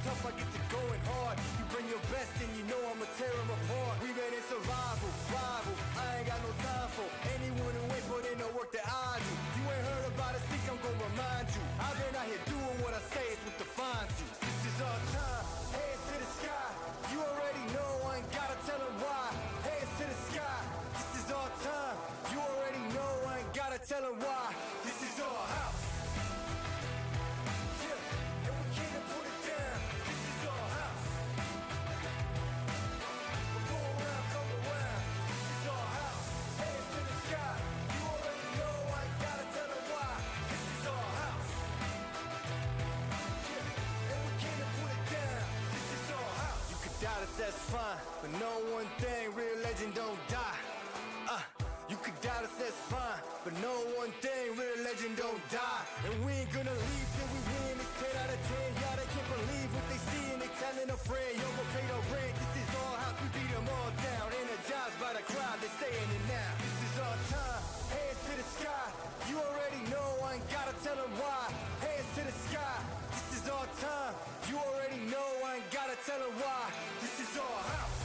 tough, I get to going hard. You bring your best and you know I'ma tear them apart. We been in survival, rival, I ain't got no time for anyone who ain't put in the work that I do. You ain't heard about it, think I'm gonna remind you. I've been out here doing what I say, it's what defines you. This is our time, hands to the sky. You already know, I ain't gotta tell them why. Hands to the sky, this is our time. You already know, I ain't gotta tell them why. This is our house. Yeah, and we can't put it down. This is our house. We'll go around, come around. This is our house. Hands to the sky. You already know, I ain't gotta tell them why. This is our house. Yeah, and we can't put it down. This is our house. You could doubt us, that's fine, but know one thing, real legend don't die. You could doubt us, that's fine, but know one thing, real legend don't die. And we ain't gonna leave till we win. It's 10 out of 10, y'all, they can't believe what they see. And they telling a friend, yo, go pay the rent. This is our house, we beat them all down. Energized by the crowd, they saying it now. This is our time, hands to the sky. You already know, I ain't gotta tell them why. Hands to the sky, this is our time. You already know, I ain't gotta tell them why. This is our house.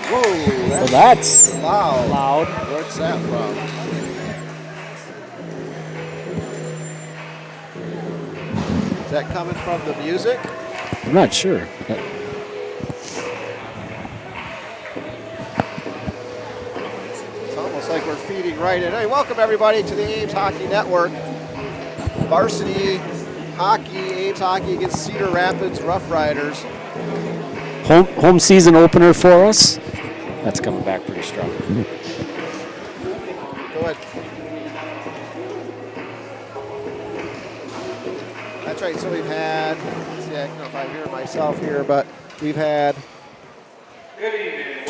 Whoa, that's loud. loud. Where's that from? Is that coming from the music? I'm not sure. It's almost like we're feeding right in. Hey, welcome everybody to the Ames Hockey Network. Varsity hockey, Ames hockey against Cedar Rapids Roughriders. Home season opener for us. That's coming back pretty strong. Go ahead. That's right. So we've had, see, I don't know if I hear myself here, but we've had 2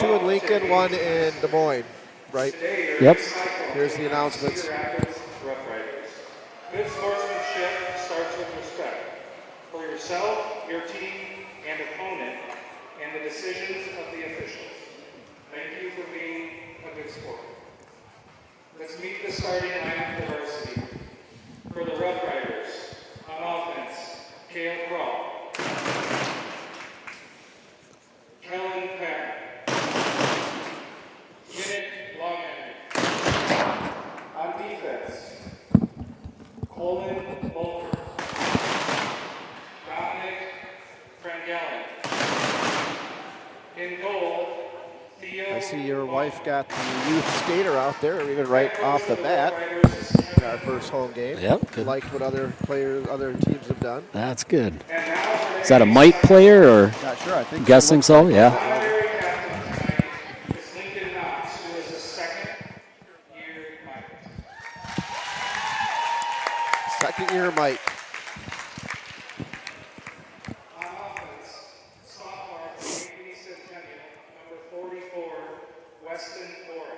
in Lincoln, 1 in Des Moines, right? Yep. Here's the announcements. Good sportsmanship starts with respect for yourself, your team, and opponent, and the decisions of the officials. Thank you for being a good sport. Let's meet the starting lineup for Varsity. For the Roughriders, on offense, Cale Crawl, Kellen Pack, Kenneth Longhead. On defense, Colin Mulker, Dominic Frangelen. In goal, Theo. I see your wife got the youth skater out there, even right off the bat in our first home game. Yep, good. Liked what other teams have done. That's good. Is that a Mite player or? Not sure. I think. I'm guessing so. Like Yeah. Primary captain tonight is Lincoln Knox, who is a second-year Mike. Second-year Mike. On offense, sophomore from Ames Centennial, number 44, Weston Orr.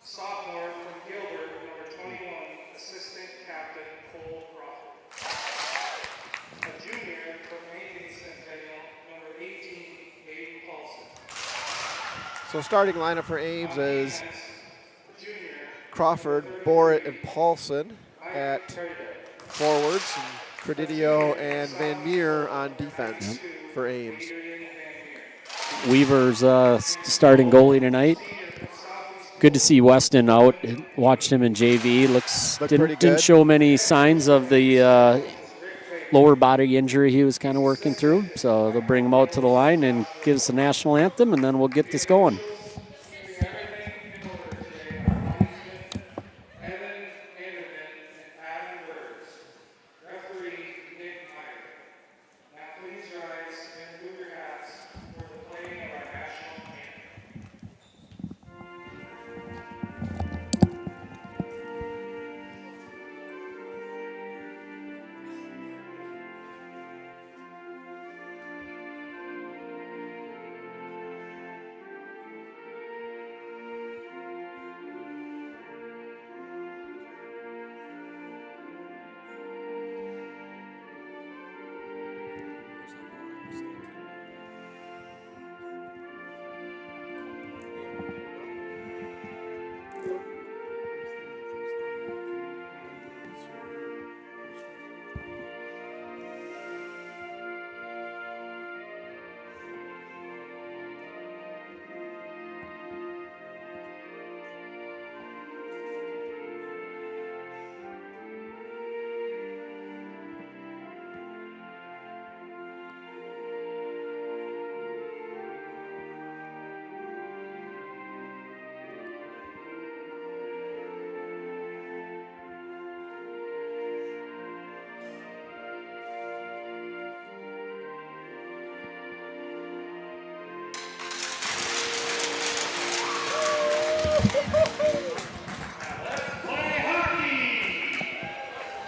Sophomore from Gilbert, number 21, assistant captain Cole Crawford. A junior from Ames Centennial, number 18, Aiden Paulson. So starting lineup for Ames is Defense, the junior, Crawford, Borrett, and Paulson at forwards, and Credidio and Van Meer on defense for Ames. Weaver's starting goalie tonight. Good to see Weston out. Watched him in JV. Looked pretty Didn't good. show many signs of the lower body injury he was kind of working through. So they'll bring him out to the line and give us the national anthem, and then we'll get this going.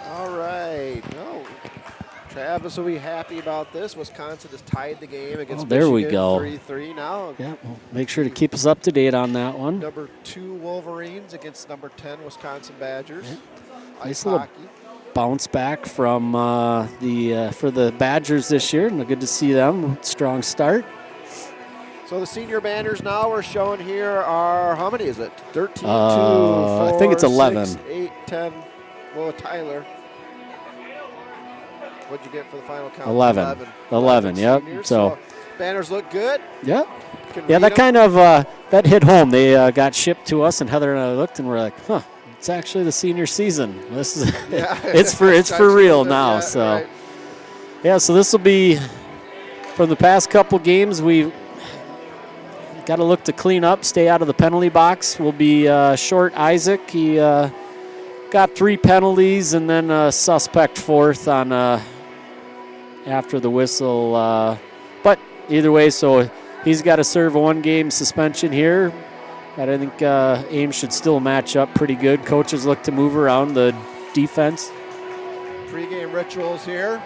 All right. Well, Travis will be happy about this. Wisconsin has tied the game against there we Michigan, go. 3-3 now. Yeah, well, make sure to keep us up to date on that one. Number 2 Wolverines against number 10 Wisconsin Badgers. Nice Ice little hockey. bounce back from for the Badgers this year. And good to see them. Strong start. So the senior banners now we're showing here are, how many is it? 13, 2, 4, I think it's 11. 6, 8, 10. Well, Tyler. What'd you get for the final count? 11. 11, yep. seniors. So Banners look good. Yeah. Can Yeah, read that 'em. kind of that hit home. They got shipped to us, and Heather and I looked, and we're like, "Huh, it's actually the senior season. This is Yeah. it's for real now." Yeah, So right. yeah, so this will be from the past couple games. We got to look to clean up, stay out of the penalty box. We'll be short Isaac. He got 3 penalties, and then a suspect fourth on after the whistle. But either way, so he's got to serve a 1-game suspension here. And I think Ames should still match up pretty good. Coaches look to move around the defense. Pre-game rituals here.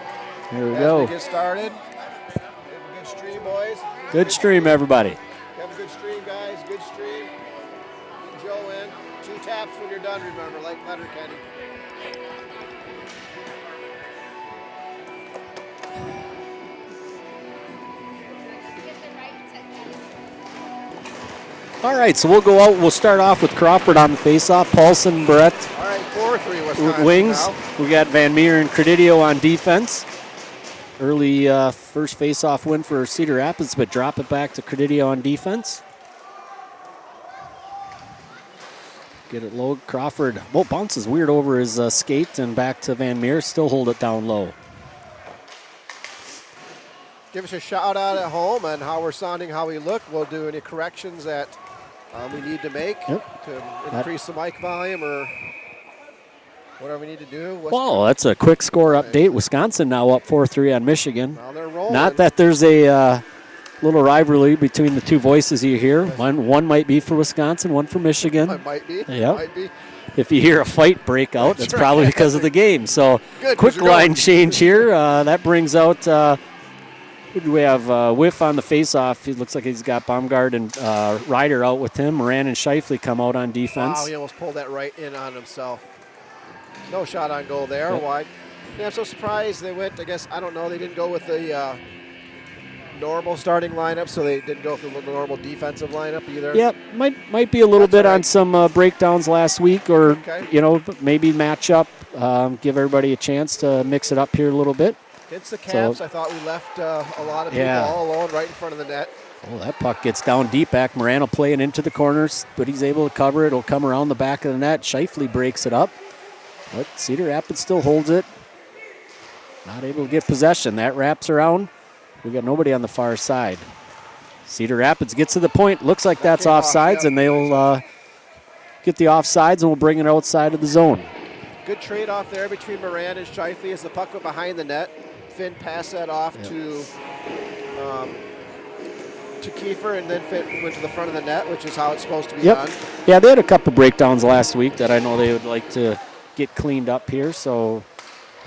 Here we As go. we get started. Have a good stream, boys. Good stream, everybody. Have a good stream, guys. Good stream. Get Joe in. 2 taps when you're done, remember, like Letterkenny. All right, so we'll go out. We'll start off with Crawford on the faceoff. Paulson, Brett, All right, 4-3 Wisconsin wings. now. We got Van Meer and Credidio on defense. Early first faceoff win for Cedar Rapids, but drop it back to Credidio on defense. Get it low. Crawford, bounces weird over his skate and back to Van Meer. Still hold it down low. Give us a shout out at home on how we're sounding, how we look. We'll do any corrections that we need to make to increase the mic volume or whatever we need to do. Well, that's a quick score update. Wisconsin now up 4-3 on Michigan. Now they're rolling. Not that there's a little rivalry between the two voices you hear. One might be for Wisconsin, one for Michigan. It might be. Yep. Might be. If you hear a fight break out, That's it's probably because of the game. So Good, 'cause quick you're line going. change here. That brings out, who do we have? Whiff on the faceoff. It looks like he's got Baumgart and Ryder out with him. Moran and Shifley come out on defense. Wow, he almost pulled that right in on himself. No shot on goal there. Yep. Why? Yeah, I'm so surprised they went, I guess, I don't know, they didn't go with the normal starting lineup, so they didn't go with the normal defensive lineup either. Yep, might be a little That's bit all right. on some breakdowns last week, or Okay. maybe match up, give everybody a chance to mix it up here a little bit. Against the Caps, I thought we left a lot of people Yeah. all alone right in front of the net. Oh, that puck gets down deep back. Moran will play it into the corners, but he's able to cover it. It'll come around the back of the net. Shifley breaks it up, but Cedar Rapids still holds it. Not able to get possession. That wraps around. We got nobody on the far side. Cedar Rapids gets to the point. Looks like that's came off, offsides, yep. and they'll get the offsides, and we'll bring it outside of the zone. Good trade-off there between Moran and Shifley as the puck went behind the net. Finn passed that off to Kiefer, and then Finn went to the front of the net, which is how it's supposed to be done. Yeah, they had a couple breakdowns last week that I know they would like to get cleaned up here. So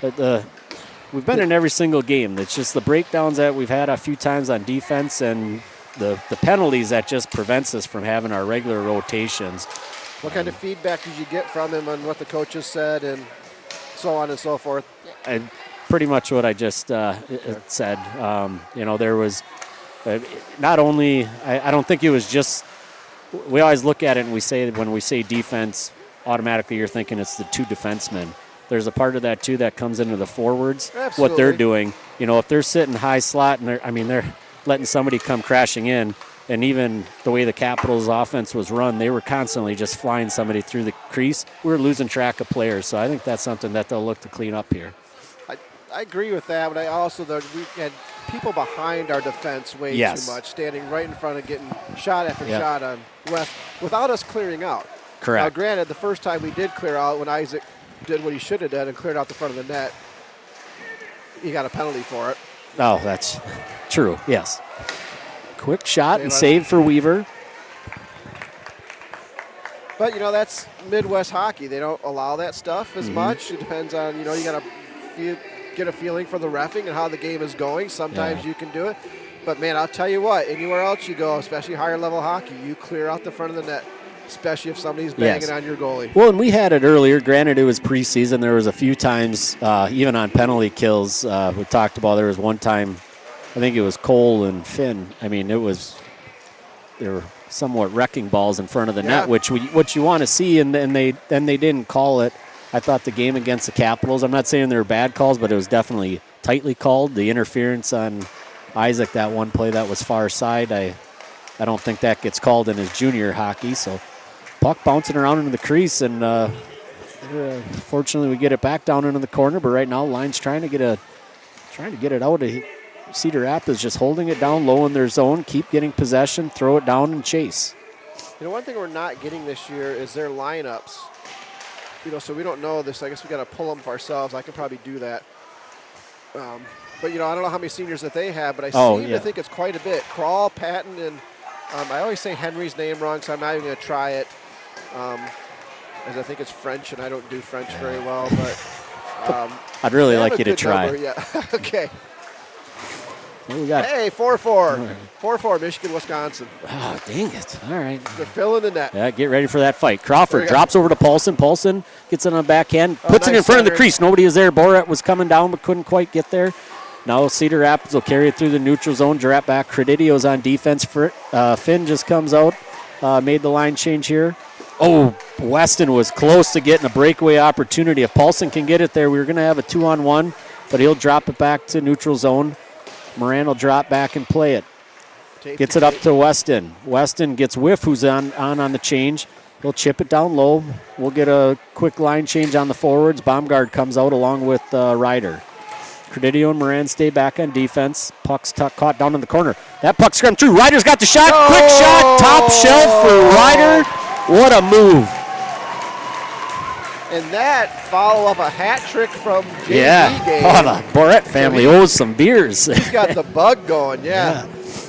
we've been in every single game. It's just the breakdowns that we've had a few times on defense and the penalties that just prevents us from having our regular rotations. What kind of feedback did you get from him on what the coaches said and so on and so forth? And pretty much what I just said. There was not only, I don't think it was just, we always look at it and we say, when we say defense, automatically you're thinking it's the 2 defensemen. There's a part of that too that comes into the forwards. Absolutely. What they're doing. If they're sitting high slot and they're letting somebody come crashing in, and even the way the Capitals offense was run, they were constantly just flying somebody through the crease. We were losing track of players, so I think that's something that they'll look to clean up here. I agree with that, but I also, we had people behind our defense way Yes. too much, standing right in front of getting shot after Yep. shot on West without us clearing out. Correct. Now, granted, the first time we did clear out, when Isaac did what he should have done and cleared out the front of the net, he got a penalty for it. Oh, that's true, yes. Quick shot and They save for Weaver. But, that's Midwest hockey. They don't allow that stuff as Mm-hmm. much. It depends on, you got to get a feeling for the reffing and how the game is going. Sometimes Yeah. you can do it. But, man, I'll tell you what, anywhere else you go, especially higher level hockey, you clear out the front of the net, especially if somebody's banging Yes. on your goalie. Well, and we had it earlier. Granted, it was preseason. There was a few times, even on penalty kills, we talked about there was one time, I think it was Cole and Finn. They were somewhat wrecking balls in front of the net, which you want to see, and they didn't call it. I thought the game against the Capitals, I'm not saying they were bad calls, but it was definitely tightly called. The interference on Isaac that one play that was far side. I don't think that gets called in his junior hockey. So puck bouncing around into the crease, and fortunately we get it back down into the corner. But right now, line's trying to get it out. Cedar Rapids just holding it down low in their zone, keep getting possession, throw it down, and chase. You know, one thing we're not getting this year is their lineups. You know, so we don't know this. I guess we got to pull them ourselves. I could probably do that. But, you know, I don't know how many seniors that they have, but I seem to think it's quite a bit. Crawl, Patton, and I always say Henry's name wrong, so I'm not even going to try it, as I think it's French, and I don't do French very well. But I'd really like you to try. Number, yeah. Okay. What we got? Hey, 4-4. 4-4, Michigan, Wisconsin. Oh, dang it. All right. They're filling the net. Yeah, get ready for that fight. Crawford drops over to Paulson. Paulson gets it on the backhand, puts it in front of the crease. Nobody is there. Borat was coming down but couldn't quite get there. Now Cedar Rapids will carry it through the neutral zone. Drop back. Credidio's on defense. Finn just comes out. Made the line change here. Oh, Weston was close to getting a breakaway opportunity. If Paulson can get it there, we were going to have a 2-on-1, but he'll drop it back to neutral zone. Moran will drop back and play it. Gets it up to Weston. Weston gets Whiff, who's on the change. He'll chip it down low. We'll get a quick line change on the forwards. Baumgard comes out along with Ryder. Credidio and Moran stay back on defense. Puck's caught down in the corner. That puck scrammed through. Ryder's got the shot. Oh! Quick shot. Top shelf for Ryder. What a move. And that follow up a hat trick from JV game. Oh, the Boret family owes some beers. He's got the bug going, yeah.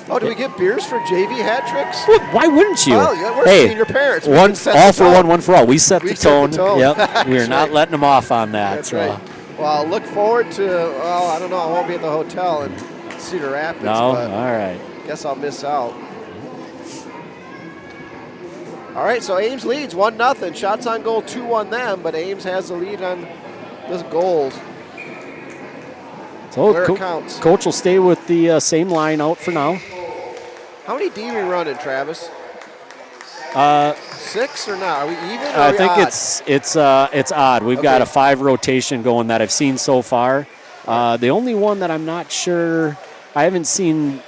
Oh, do we get beers for JV hat tricks? Well, why wouldn't you? Oh, yeah, we're senior parents. All for one, one for all. We set the tone. Yep. We are not right. letting them off on that. That's right. Well, I'll look forward to, well, I don't know. I won't be at the hotel in Cedar Rapids. No? All right. Guess I'll miss out. All right, so Ames leads 1-0. Shots on goal 2-1 them, but Ames has the lead on the goals. So where it counts. Coach will stay with the same line out for now. How many D we running, Travis? 6 or not? Are we even? Or I think odd? it's odd. We've got a 5 rotation going that I've seen so far. The only one that I'm not sure, I haven't seen.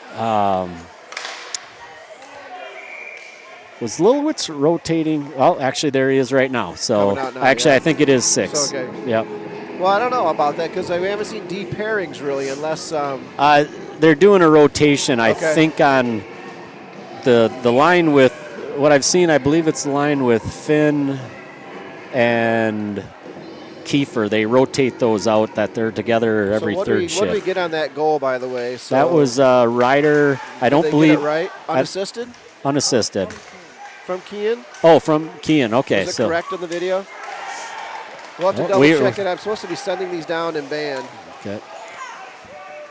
Was Lilowitz rotating? Well, actually, there he is right now. So, actually, I think it is 6. So, okay. Yep. Well, I don't know about that because we haven't seen D pairings really unless. They're doing a rotation, I think, on the line with what I've seen. I believe it's the line with Finn and Kiefer. They rotate those out that they're together every third shift. What did we get on that goal, by the way? So that was Ryder. I don't believe. Get it right? Unassisted? Unassisted. From Kean? Oh, from Kean. Okay. Is it correct in the video? We'll have to double check that. I'm supposed to be sending these down in band. Okay.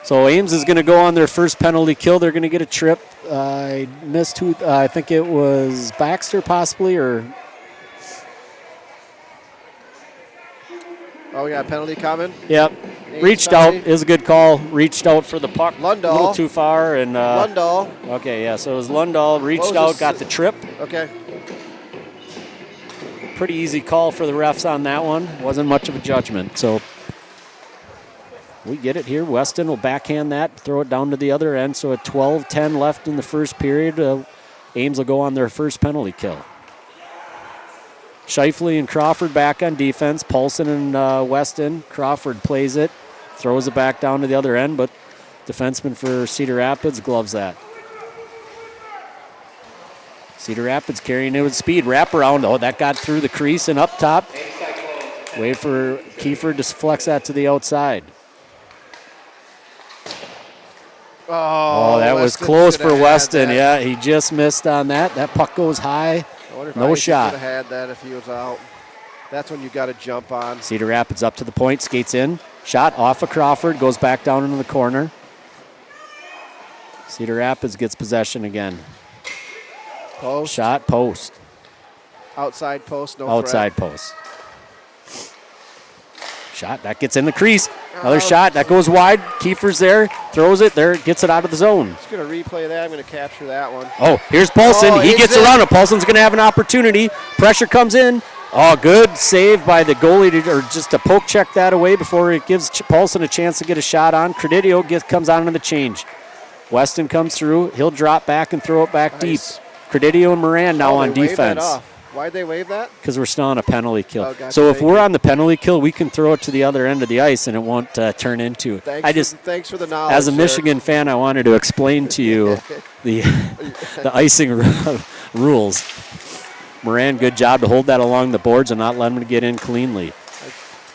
So Ames is going to go on their first penalty kill. They're going to get a trip. I missed who. I think it was Baxter possibly, or. Oh, we got a penalty coming? Yep. Ames reached penalty. out. Is a good call. Reached out for the puck. Lundahl. A little too far. And Lundahl. Okay, yeah. So it was Lundahl. Reached out, got the trip. Okay. Pretty easy call for the refs on that one. Wasn't much of a judgment. So we get it here. Weston will backhand that, throw it down to the other end. So at 12-10 left in the first period, Ames will go on their first penalty kill. Scheifele and Crawford back on defense. Paulson and Weston. Crawford plays it, throws it back down to the other end, but defenseman for Cedar Rapids gloves that. Cedar Rapids carrying it with speed. Wraparound. Oh, that got through the crease and up top. Wait for Kiefer to flex that to the outside. Oh, that was close for Weston. Yeah, he just missed on that. That puck goes high. No shot. Could have had that if he was out. That's when you got to jump on. Cedar Rapids up to the point, skates in. Shot off of Crawford, goes back down into the corner. Cedar Rapids gets possession again. Post. Shot, post. Outside post, no outside threat. Post. Shot, that gets in the crease. Another shot, that goes wide. Kiefer's there, throws it there, gets it out of the zone. Just going to replay that. I'm going to capture that one. Oh, here's Paulson. He gets around it. Paulson's going to have an opportunity. Pressure comes in. Oh, good save by the goalie, or just to poke check that away before it gives Paulson a chance to get a shot on. Credidio comes on in the change. Weston comes through. He'll drop back and throw it back Nice. deep. Credidio and Moran now on They waved that defense. off. Why'd they wave that? Because we're still on a penalty kill. Oh, gotcha. So if Thank we're you. on the penalty kill, we can throw it to the other end of the ice and it won't turn into. Thanks for the knowledge. As a sir. Michigan fan, I wanted to explain to you the icing rules. Moran, good job to hold that along the boards and not let him get in cleanly.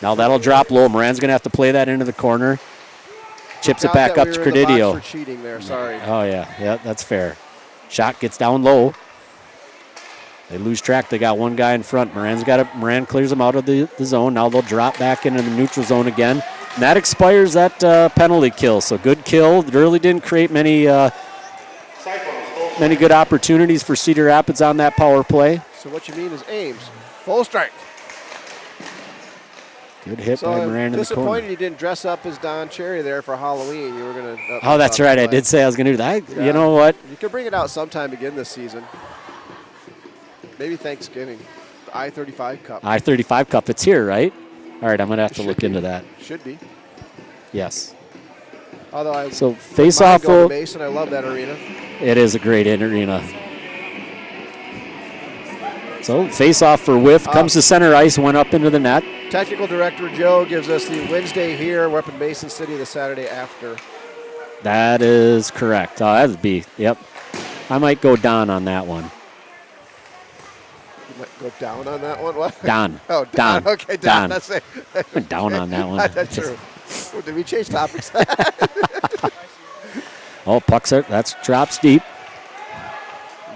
Now that'll drop low. Moran's going to have to play that into the corner. Chips it Forgot back that up we to were in the box Credidio. for cheating there. Sorry. Oh, yeah, that's fair. Shot gets down low. They lose track. They got one guy in front. Moran clears them out of the zone. Now they'll drop back into the neutral zone again. And that expires that penalty kill. So good kill. Really didn't create many good opportunities for Cedar Rapids on that power play. So what you mean is Ames, full strength. Good hit So by I'm Moran in the disappointed corner. you didn't dress up as Don Cherry there for Halloween. You were going to. Oh, that's right. I did say I was going to do that. Yeah. You know what? You could bring it out sometime again this season. Maybe Thanksgiving. The I-35 Cup. I-35 Cup. It's here, right? All right, I'm going to have to Should look be. into that. Should be. Yes. Although So face-off. Mason, I love that arena. It is a great arena. So face-off for Whiff. Comes to center ice. Went up into the net. Technical Director Joe gives us the Wednesday here. We're up in Mason City the Saturday after. That is correct. That would be, yep. I might go Don on that one. You might go down on that one? What? Don. Oh, Don. Don. Okay, Don. Don. That's it. Went down on that one. That's true. Oh, did we change topics? Oh, pucks are, that's drops deep.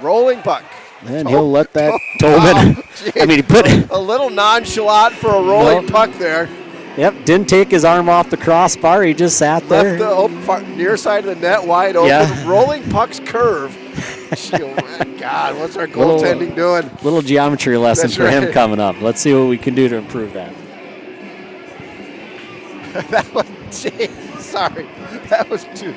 Rolling puck. And he'll let that Tobin. I mean, he put A little nonchalant for a rolling Nope. puck there. Yep, didn't take his arm off the crossbar. He just sat there. Left the near side of the net wide open. Yeah. Rolling puck's curve. Oh, my God, what's our Little- goaltending doing? Little geometry lesson That's for him right. coming up. Let's see what we can do to improve that. That was, sorry. That was too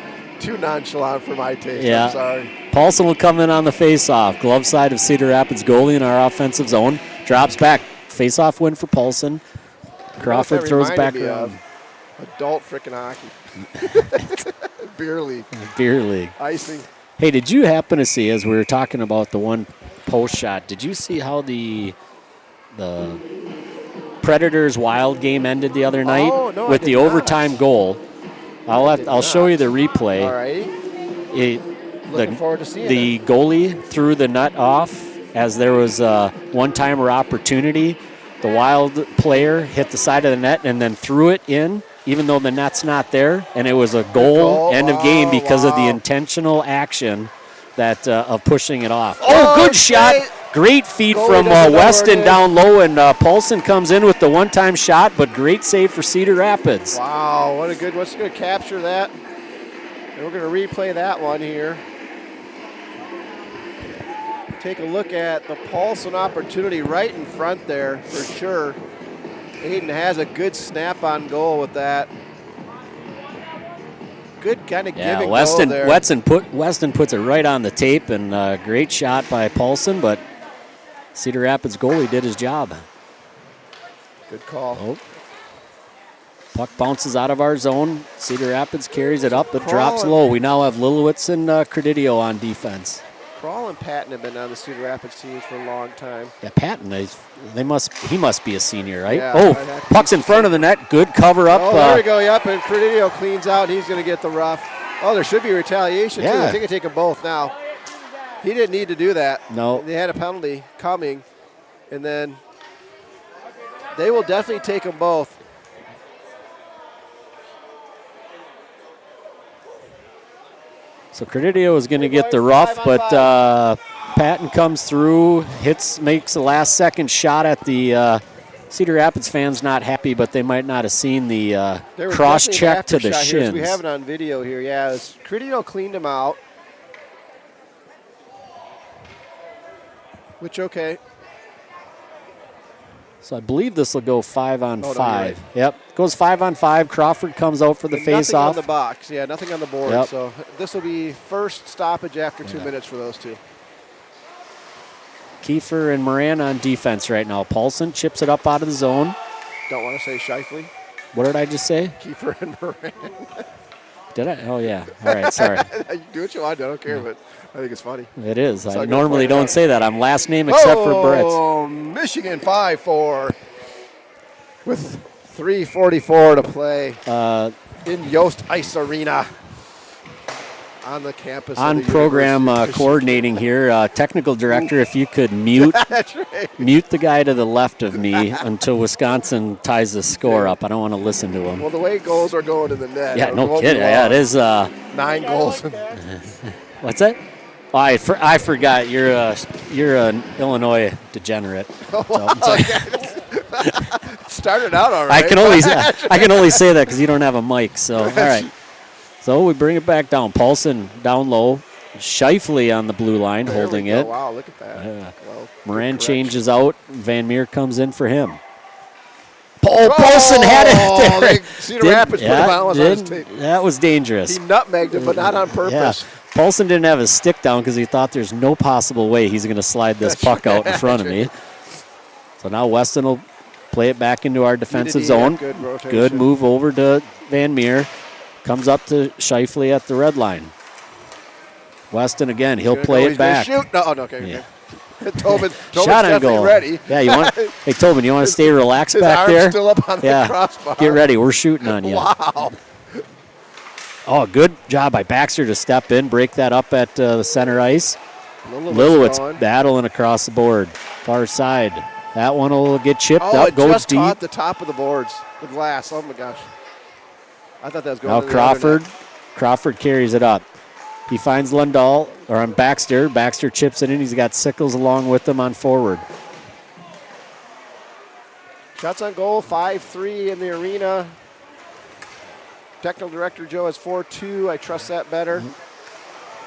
nonchalant for my taste. Yeah. I'm sorry. Paulson will come in on the face-off. Glove side of Cedar Rapids goalie in our offensive zone. Drops back. Face-off win for Paulson. Crawford That throws back reminded me around. of adult frickin' hockey. Beer league. Beer league. Icing. Hey, did you happen to see, as we were talking about the one post shot, did you see how the Predators Wild game ended the other night Oh, no, I with did the not. overtime goal? I'll show you the replay. All righty. Looking forward to seeing The it. goalie threw the nut off as there was a one-timer opportunity. The Wild player hit the side of the net and then threw it in, even though the net's not there, and it was a goal, end of game because of the wow. intentional action that of pushing it off. Oh, Good shot. great. Great feed Goalie from doesn't know where it Weston is. down low, and Paulson comes in with the one-time shot, but great save for Cedar Rapids. Wow, what's going to capture that? And we're going to replay that one here. Take a look at the Paulson opportunity right in front there for sure. Aiden has a good snap-on goal with that. Good kind of Yeah, giving Weston goal there. Weston puts it right on the tape, and great shot by Paulson, but Cedar Rapids goalie did his job. Good call. Oh. Puck bounces out of our zone. Cedar Rapids carries it up. It drops Crawling. low. We now have Lilowitz and Credidio on defense. Crawl and Patton have been on the Cedar Rapids teams for a long time. Yeah, Patton, he must be a senior, right? Yeah, Oh, I'd have to puck's in front of the net. Good cover up. Oh, there we go. Yep, and Credidio cleans out. He's going to get the rough. Oh, there should be retaliation, too. Yeah. I think I take them both now. He didn't need to do that. No. They had a penalty coming, and then they will definitely take them both. So Credidio is going to get the rough, but Patton comes through, makes the last second shot at the Cedar Rapids fans. Not happy, but they might not have seen the There was cross definitely an check to the after shot here, so shins. we have it on video here. Yeah, Credidio cleaned him out. Which, okay. So I believe this will go 5-on-5. Oh, no, you're right. Yep, goes 5-on-5. Crawford comes out for the And nothing face-off. on the box. Yeah, nothing on the board. Yep. So this will be first stoppage after 2 minutes for those two. Kiefer and Moran on defense right now. Paulson chips it up out of the zone. Don't want to say Shifley. What did I just say? Kiefer and Moran. Did I? Oh, yeah. All right, sorry. You do what you want. I don't care, but I think it's funny. It is. So I I gotta normally point it don't out. say that. I'm last name except for Brett. Oh, Michigan 5-4 with 3:44 to play in Yost Ice Arena on the campus. On of the program University of Michigan. coordinating here, technical director, if you could mute That's right. mute the guy to the left of me until Wisconsin ties the score up. I don't want to listen to him. Well, the way goals are going in the net. Yeah, it no won't be kidding. long. Yeah, it is. 9 goals. What's that? Oh, I forgot. You're an Illinois degenerate. So it's like- Started out all right. I can only say that because you don't have a mic. So all right. So we bring it back down. Paulson down low. Shifley on the blue line, There we holding go. it. Wow, look at that. Yeah. Well, Moran good changes out. Van Meer comes in for him. Paulson had Oh, it there. Cedar Rapids put him on his tape. That was dangerous. He nutmegged him, but not on purpose. Yeah. Paulson didn't have his stick down because he thought there's no possible way he's going to slide this puck out in front of me. So now Weston will play it back into our defensive zone. Good rotation. Good move over to Van Meer. Comes up to Shifley at the red line. Weston again. He'll play it back. Shoot. No, okay. Yeah. Tobin's Shot on definitely goal. ready. Yeah, you want? Hey, Tobin, you want to stay relaxed His back arm's there? still up on the crossbar. Get ready. We're shooting on you. Wow. Oh, good job by Baxter to step in, break that up at the center ice. Lilowitz battling across the board. Far side. That one will get chipped Oh, up, it go just deep. caught the top of the boards. The glass. Oh, my gosh. I thought that was going Now to the other net. Crawford carries it up. He finds Lundahl, or on Baxter. Baxter chips it in. He's got Sickles along with him on forward. Shots on goal, 5-3 in the arena. Technical director Joe has 4-2. I trust that better.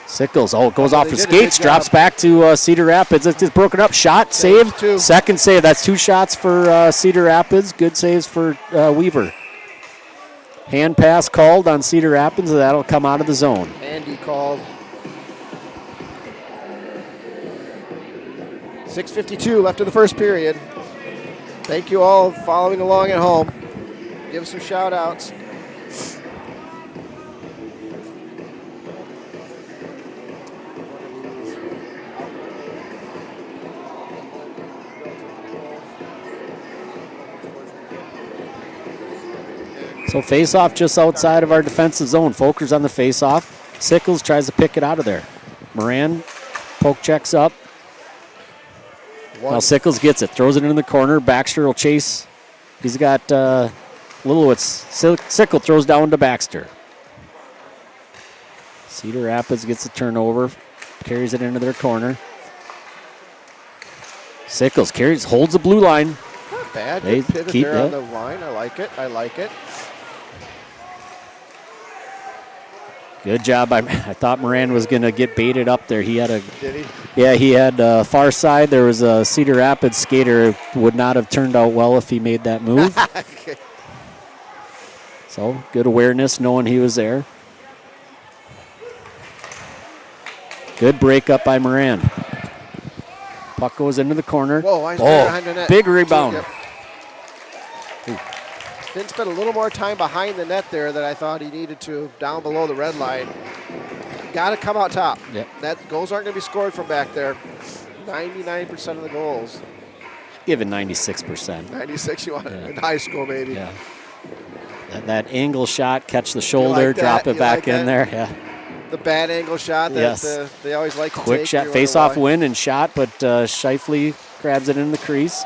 Sickles, it goes Oh, off they his did a good skates, drops job. back to Cedar Rapids. It's broken up. Shot, save, two. second save. That's 2 shots for Cedar Rapids. Good saves for Weaver. Hand pass called on Cedar Rapids, and that'll come out of the zone. Andy called. 6:52 left in the first period. Thank you all following along at home. Give some shout outs. So face-off just outside of our defensive zone. Folkers on the face-off. Sickles tries to pick it out of there. Moran poke checks up. Now Sickles gets it, throws it in the corner. Baxter will chase. He's got Lilowitz. Sickle throws down to Baxter. Cedar Rapids gets the turnover, carries it into their corner. Sickles holds the blue line. Not bad. They Good pivot keep there on it. the line. I like it. Good job. I thought Moran was going to get baited up there. He had Did he? Yeah, he had far side. There was a Cedar Rapids skater. Would not have turned out well if he made that move. Okay. So good awareness, knowing he was there. Good break up by Moran. Puck goes into the corner. Whoa, why is he behind the net? Big rebound. Yep. Finn spent a little more time behind the net there than I thought he needed to, down below the red line. Got to come out top. Yep. Goals aren't going to be scored from back there. 99% of the goals. Give it 96%. 96 you want in high school maybe. Yeah. That angle shot, catch the shoulder, like that? drop it You back like in that? there. Yeah. The bad angle shot that Yes. they always like to Quick take. shot, You face wonder off why. win and shot, but Shifley grabs it in the crease.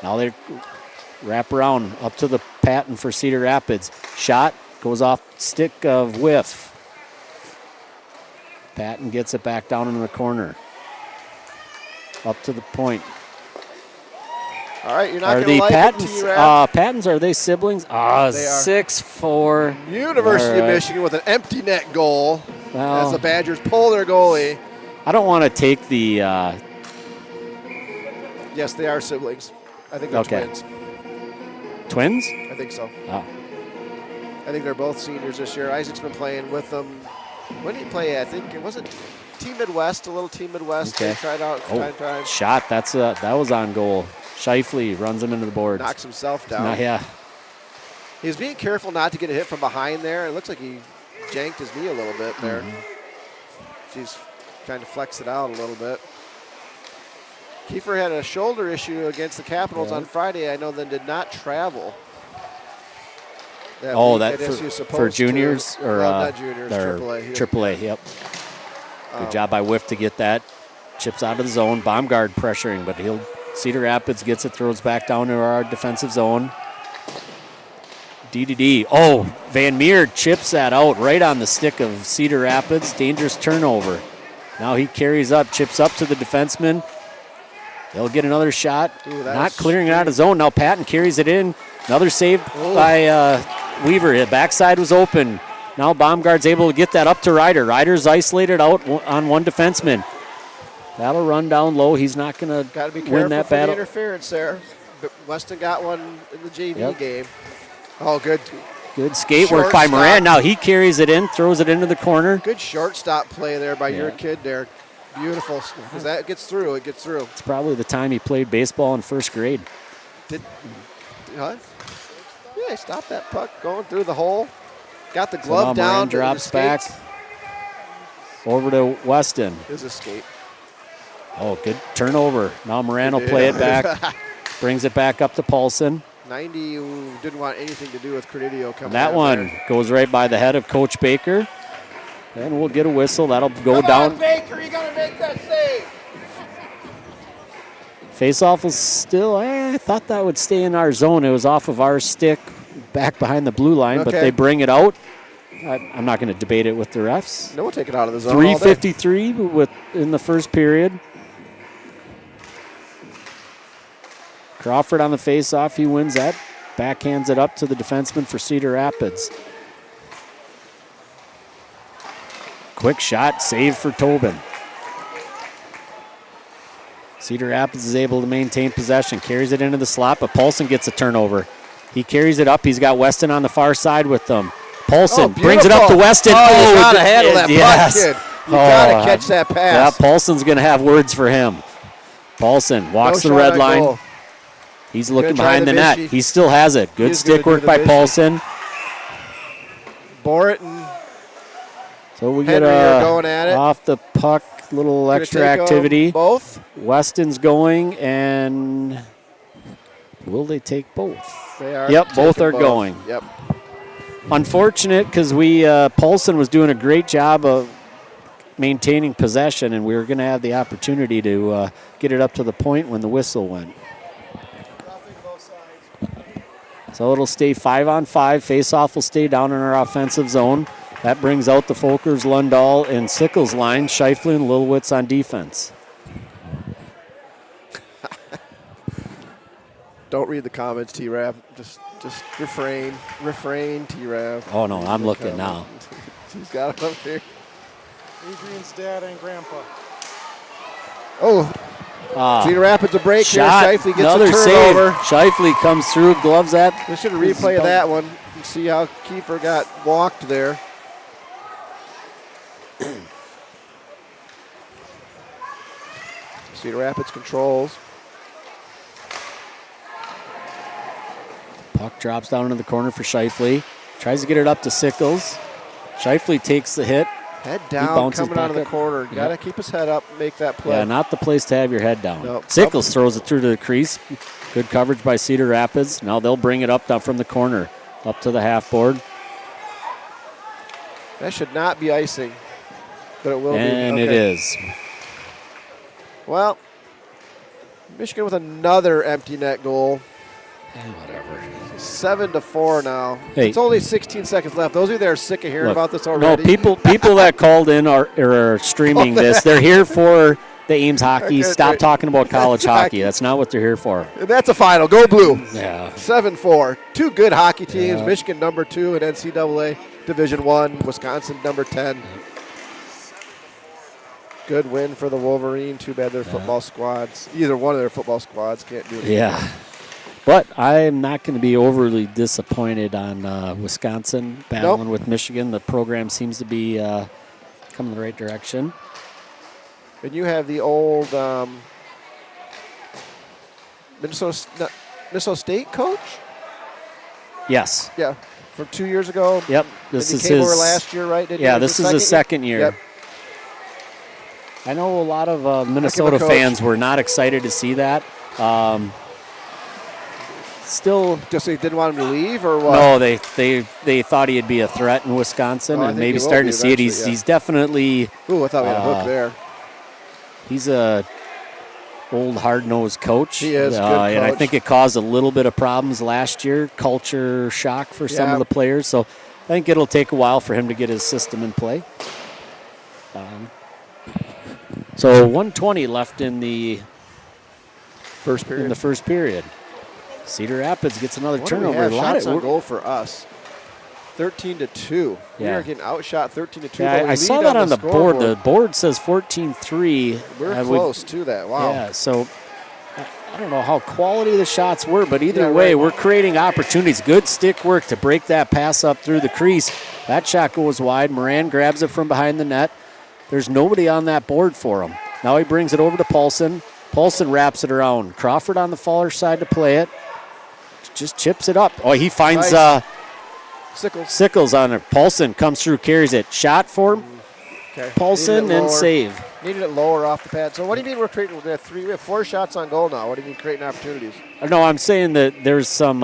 Now they wrap around up to the Patton for Cedar Rapids. Shot goes off stick of whiff. Patton gets it back down into the corner. Up to the point. All right, you're not Are going the to like Pattons? it, T-Rap. Pattons, are they siblings? They are. 6'4". University All of right. Michigan with an empty net goal Well, as the Badgers pull their goalie. I don't want to take the. Yes, they are siblings. I think they're Okay. twins. Twins? I think so. Oh. I think they're both seniors this year. Isaac's been playing with them. When did he play? I think it wasn't Team Midwest, a little Team Midwest. Okay. They tried out from time to time. Shot. That was on goal. Shifley runs him into the boards. Knocks himself down. Yeah. He was being careful not to get a hit from behind there. It looks like he janked his knee a little bit there. He's trying to flex it out a little bit. Kiefer had a shoulder issue against the Capitals on Friday. I know then did not travel. For juniors or not juniors, AAA. AAA, yep. Good job by Whiff to get that. Chips out of the zone. Baumgart pressuring, but Cedar Rapids gets it, throws back down to our defensive zone. DDD. Oh, Van Meer chips that out right on the stick of Cedar Rapids. Dangerous turnover. Now he carries up, chips up to the defenseman. They'll get another shot. Not clearing it out of zone. Now Patton carries it in. Another save by Weaver. The backside was open. Now Baumgart's able to get that up to Ryder. Ryder's isolated out on one defenseman. That'll run down low. He's not going to win that battle. The interference there. But Weston got one in the JV game. Oh, good. Good skate work by Moran. Now he carries it in, throws it into the corner. Good shortstop play there by your kid there. Beautiful. Because that gets through. It gets through. It's probably the time he played baseball in first grade. Yeah, he stopped that puck going through the hole. Got the glove down. Moran drops back. Over to Weston. His escape. Oh, good turnover. Now Moran will play it back. Brings it back up to Paulson. 90 who didn't want anything to do with Credidio coming That one there. goes right by the head of Coach Baker. And we'll get a whistle. That'll go down. On, Baker, you got to make that save. Faceoff was still, I thought that would stay in our zone. It was off of our stick back behind the blue line, but they bring it out. I'm not going to debate it with the refs. No, we'll take it out of the zone. 3:53 in the first period. Crawford on the faceoff. He wins that. Backhands it up to the defenseman for Cedar Rapids. Quick shot, save for Tobin. Cedar Rapids is able to maintain possession. Carries it into the slot, but Paulson gets a turnover. He carries it up. He's got Weston on the far side with them. Paulson brings it up to Weston. Oh, you got to handle that puck, kid. You got to catch that pass. Yeah, Paulson's going to have words for him. Paulson walks the red line. Goal. He's looking behind the net. He still has it. Good stick work by Paulson. Bore it and so we get going at it. Off the puck, little extra activity. Both. Weston's going, and will they take both? They are. Yep, both are going. Yep. Unfortunate because Paulson was doing a great job of maintaining possession, and we were going to have the opportunity to get it up to the point when the whistle went. So it'll stay 5-on-5. Faceoff will stay down in our offensive zone. That brings out the Folkers, Lundahl, and Sickles line. Scheifele and Lilwitz on defense. Don't read the comments, T-Rav. Just refrain. Refrain, T-Rav. Oh, no, I'm looking now. He's got it up here. Adrian's dad and grandpa. Oh, Cedar Rapids a break shot. here. Scheifele gets another a turnover. save. Scheifele comes through, gloves that. We should have replayed that one and see how Kiefer got walked there. Cedar Rapids controls. Puck drops down into the corner for Scheifele. Tries to get it up to Sickles. Scheifele takes the hit. Head down, coming out of the corner. Yep. Got to keep his head up, make that play. Yeah, not the place to have your head down. Nope. Sickles throws it through to the crease. Good coverage by Cedar Rapids. Now they'll bring it up down from the corner, up to the half board. That should not be icing, but it will be. And it is. Well, Michigan with another empty net goal. Whatever. 7-4 now. Hey. It's only 16 seconds left. Those of you that are sick of hearing about this already. No, people that called in are streaming this. They're here for the Ames hockey. Stop talking about college hockey. That's not what they're here for. That's a final. Go blue. Yeah. 7-4. Two good hockey teams. Yeah. Michigan number 2 in NCAA Division I. Wisconsin number 10. Good win for the Wolverine. Too bad their football squads, either one of their football squads can't do it. Yeah. But I'm not going to be overly disappointed on Wisconsin battling with Michigan. The program seems to be coming in the right direction. And you have the old Minnesota State coach? Yes. Yeah. from 2 years ago. Yep, this And is he came his over last year, right? Didn't he? Yeah, Was this is his second year. Yep. I know a lot of Minnesota coach. fans were not excited to see that. Still, Just they didn't want him to leave, or what? no, they thought he'd be a threat in Wisconsin, Oh, I and think maybe he will starting be to see it. eventually, yeah. He's definitely Ooh, I thought we had a hook there. he's a old hard-nosed coach. He is, good and I coach. think it caused a little bit of problems last year, culture shock for some Yeah. of the players. So I think it'll take a while for him to get his system in play. So 1:20 left in the First period. first period. Cedar Rapids gets another What do we turnover. have? A lot Shots on of goal for us. 13-2. We Yeah. are getting outshot 13-2. Yeah, but we I saw lead that on the board. scoreboard. The board says 14-3. We're close to that. Wow. Yeah, so I don't know how quality the shots were, but either Yeah, way, right. we're creating opportunities. Good stick work to break that pass up through the crease. That shot goes wide. Moran grabs it from behind the net. There's nobody on that board for him. Now he brings it over to Paulson. Paulson wraps it around. Crawford on the far side to play it. Just chips it up. Oh, he finds Nice. Sickles. on it. Paulson comes through, carries it. Shot for Okay. Paulson Needed it and lower. save. Needed it lower off the pad. So what do you mean we're creating? We have 4 shots on goal now. What do you mean creating opportunities? No, I'm saying that there's some,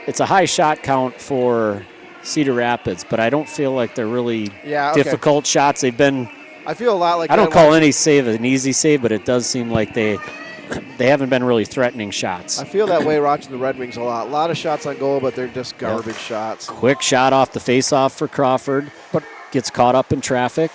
it's a high shot count for Cedar Rapids, but I don't feel like they're really Yeah, okay. difficult shots. They've been, I feel a lot like I don't that call watching- any save an easy save, but it does seem like they haven't been really threatening shots. I feel that way watching the Red Wings a lot. A lot of shots on goal, but they're just garbage shots. Quick shot off the face-off for Crawford, but gets caught up in traffic.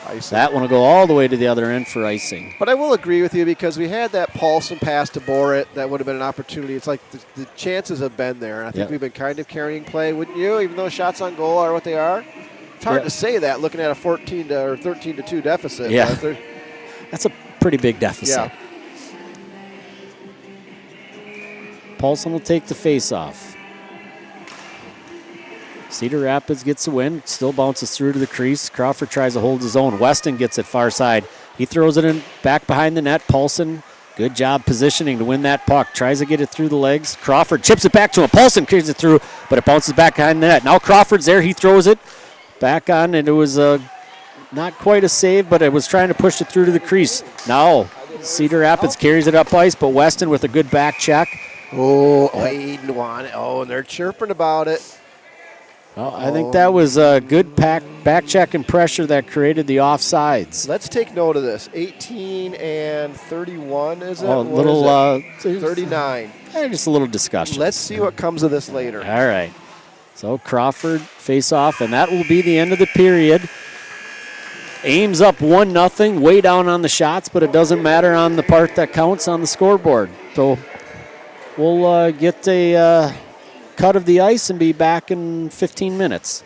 Icing. That one will go all the way to the other end for icing. But I will agree with you because we had that Paulson pass to Borit. That would have been an opportunity. It's like the chances have been there. And I think Yeah. we've been kind of carrying play, wouldn't you? Even though shots on goal are what they are. It's hard Yeah. to say that looking at a 13-2 deficit. Yeah. But they're- That's a pretty big deficit. Yeah. Paulson will take the face-off. Cedar Rapids gets a win, still bounces through to the crease. Crawford tries to hold his own. Weston gets it far side. He throws it in back behind the net. Paulson, good job positioning to win that puck. Tries to get it through the legs. Crawford chips it back to him. Paulson carries it through, but it bounces back behind the net. Now Crawford's there. He throws it back on, and it was not quite a save, but it was trying to push it through to the crease. Now Cedar Rapids carries it up ice, but Weston with a good back check. Oh, Hayden won it. Oh, and they're chirping about it. Well, I think that was a good back check and pressure that created the offsides. Let's take note of this. 18 and 31, is it? Oh, What little, is it? 39. Just a little discussion. Let's see what comes of this later. All right. So Crawford face off, and that will be the end of the period. Ames up 1-0, way down on the shots, but it doesn't matter on the part that counts on the scoreboard. So we'll get a cut of the ice and be back in 15 minutes.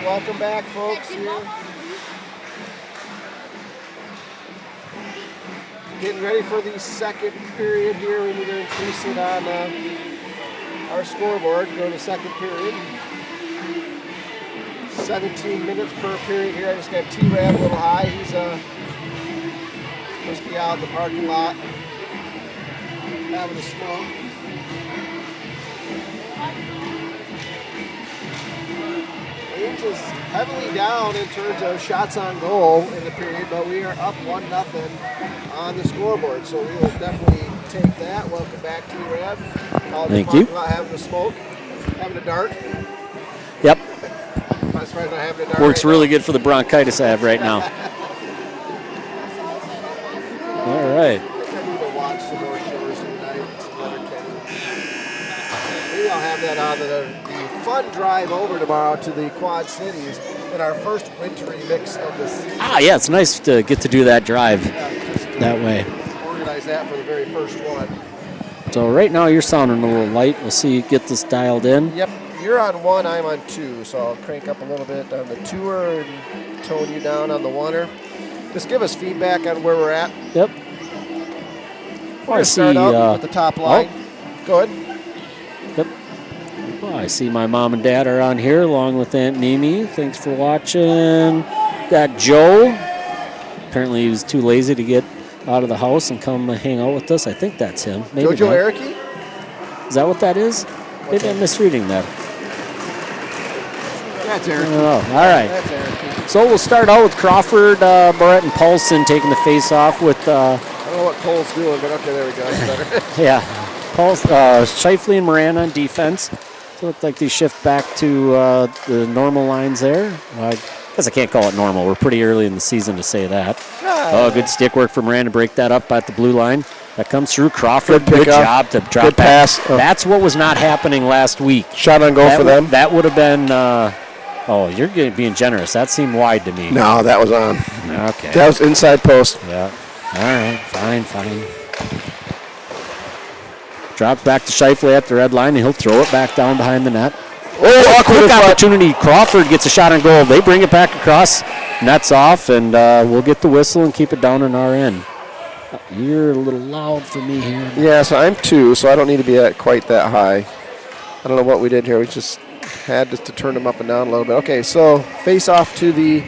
welcome back, folks. Here. Getting ready for the second period here. We need to increase it on our scoreboard. Go to second period. 17 minutes per period here. I just got T-Rab a little high. He's must be out in the parking lot having a smoke. Ames is heavily down in terms of shots on goal in the period, but we are up 1-0 on the scoreboard, so we will definitely take that. Welcome back, T-Rab. Thank you. Having a smoke, having a dart. Yep. As far as not having a dart. Works really good for the bronchitis I have right now. All right. I think I need to watch some more shows tonight. Maybe I'll have that on the fun drive over tomorrow to the Quad Cities in our first wintry mix of the season. Yeah, it's nice to get to do that drive that way. Organize that for the very first one. So right now you're sounding a little light. We'll see you get this dialed in. Yep, you're on 1, I'm on 2, so I'll crank up a little bit on the 2er and tone you down on the 1er. Just give us feedback on where we're at. Yep. We're going to start out at the top line. Go ahead. Yep. Well, I see my mom and dad are on here along with Aunt Mimi. Thanks for watching. Got Joe. Apparently he was too lazy to get out of the house and come hang out with us. I think that's him. Maybe Jojo not. Ericki? Is that what that is? Maybe I'm misreading that. That's Eric. Oh, all right. That's Eric. So we'll start out with Crawford, Barrett, and Paulson taking the face-off with... I don't know what Cole's doing, but okay, there we go. That's better. yeah, Shifley and Moran on defense. So it looked like they shift back to the normal lines there. I guess I can't call it normal. We're pretty early in the season to say that. Good stick work from Moran to break that up at the blue line. That comes through. Crawford, good job to drop good back. Pass. That's what was not happening last week. Shot on goal for them. That would have been... you're being generous. That seemed wide to me. No, that was on. Okay. That was inside post. Yeah. All right. Fine. Drops back to Shifley at the red line, and he'll throw it back down behind the net. Oh, quick opportunity. Crawford gets a shot on goal. They bring it back across. Net's off, and we'll get the whistle and keep it down on our end. You're a little loud for me here. Yeah, so I'm 2, so I don't need to be at quite that high. I don't know what we did here. We just had to turn them up and down a little bit. Okay, so face off to the...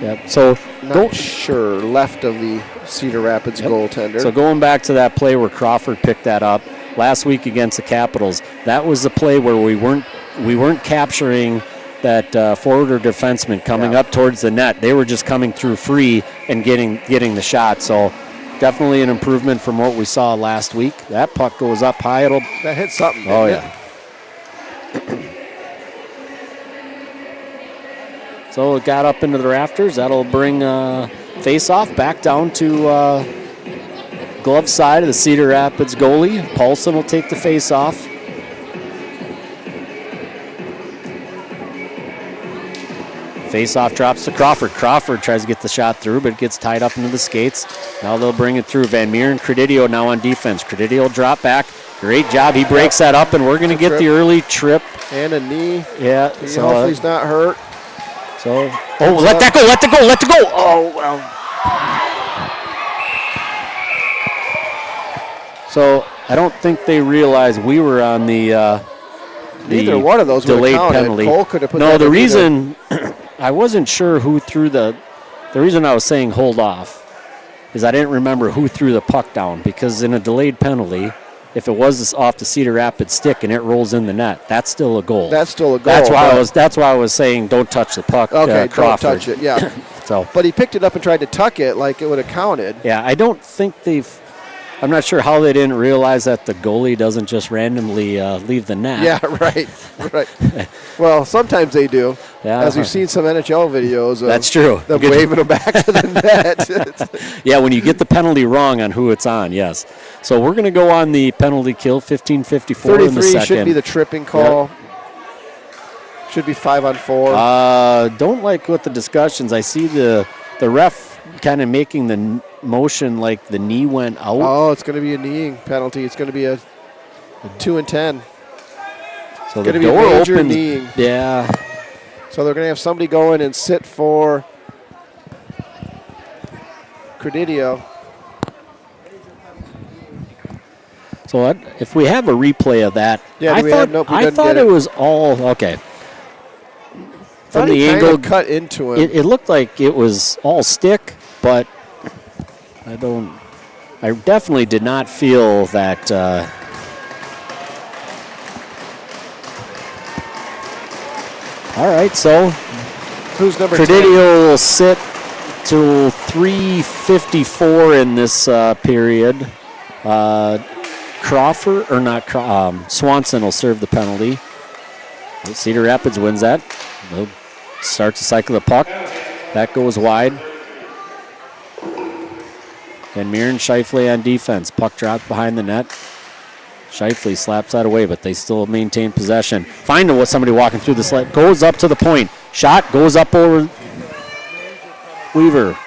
Yep. So left of the Cedar Rapids goaltender. So going back to that play where Crawford picked that up last week against the Capitals, that was the play where we weren't capturing that forward or defenseman coming up towards the net. They were just coming through free and getting the shot. So definitely an improvement from what we saw last week. That puck goes up high. That hit something. Oh yeah. So it got up into the rafters. That'll bring face-off back down to glove side of the Cedar Rapids goalie. Paulson will take the face-off. Face-off drops to Crawford. Crawford tries to get the shot through, but it gets tied up into the skates. Now they'll bring it through. Van Meer and Credidio now on defense. Credidio will drop back. Great job. He breaks that up, and we're going to get the early trip. And a knee. Yeah. Hopefully he's not hurt. So, let that go. Oh, well. So, I don't think they realized we were on the neither one of those delayed penalty. Cole could have put the reason I wasn't sure who threw the reason I was saying hold off is I didn't remember who threw the puck down, because in a delayed penalty, if it was off the Cedar Rapids stick and it rolls in the net, that's still a goal. That's still a goal. That's why I was saying don't touch the puck. Okay, Crawford. Don't touch it. Yeah. But he picked it up and tried to tuck it like it would have counted. Yeah, I don't think I'm not sure how they didn't realize that the goalie doesn't just randomly leave the net. Yeah, right. Well, sometimes they do. Yeah. As we've seen some NHL videos of that's true. Them waving them back to the net. Yeah, when you get the penalty wrong on who it's on, yes. So we're going to go on the penalty kill, 15:54 in the second. Should be the tripping call. Yep. Should be 5-on-4. Don't like what the discussions. I see the ref kind of making the motion like the knee went out. Oh, it's going to be a kneeing penalty. It's going to be a 2-10. So the door major opens. Kneeing. Yeah. So they're going to have somebody go in and sit for Credidio. So if we have a replay of that, Yeah, I thought it was all okay. From the angle, cut into him. It looked like it was all stick, but I definitely did not feel that. All right, so Who's number Credidio will sit till 3:54 in this period. Swanson will serve the penalty. Cedar Rapids wins that. They'll start to cycle the puck. That goes wide. And Mir and Scheifele on defense. Puck drops behind the net. Scheifele slaps that away, but they still maintain possession. Find somebody walking through the slot. Goes up to the point. Shot goes up over Weaver.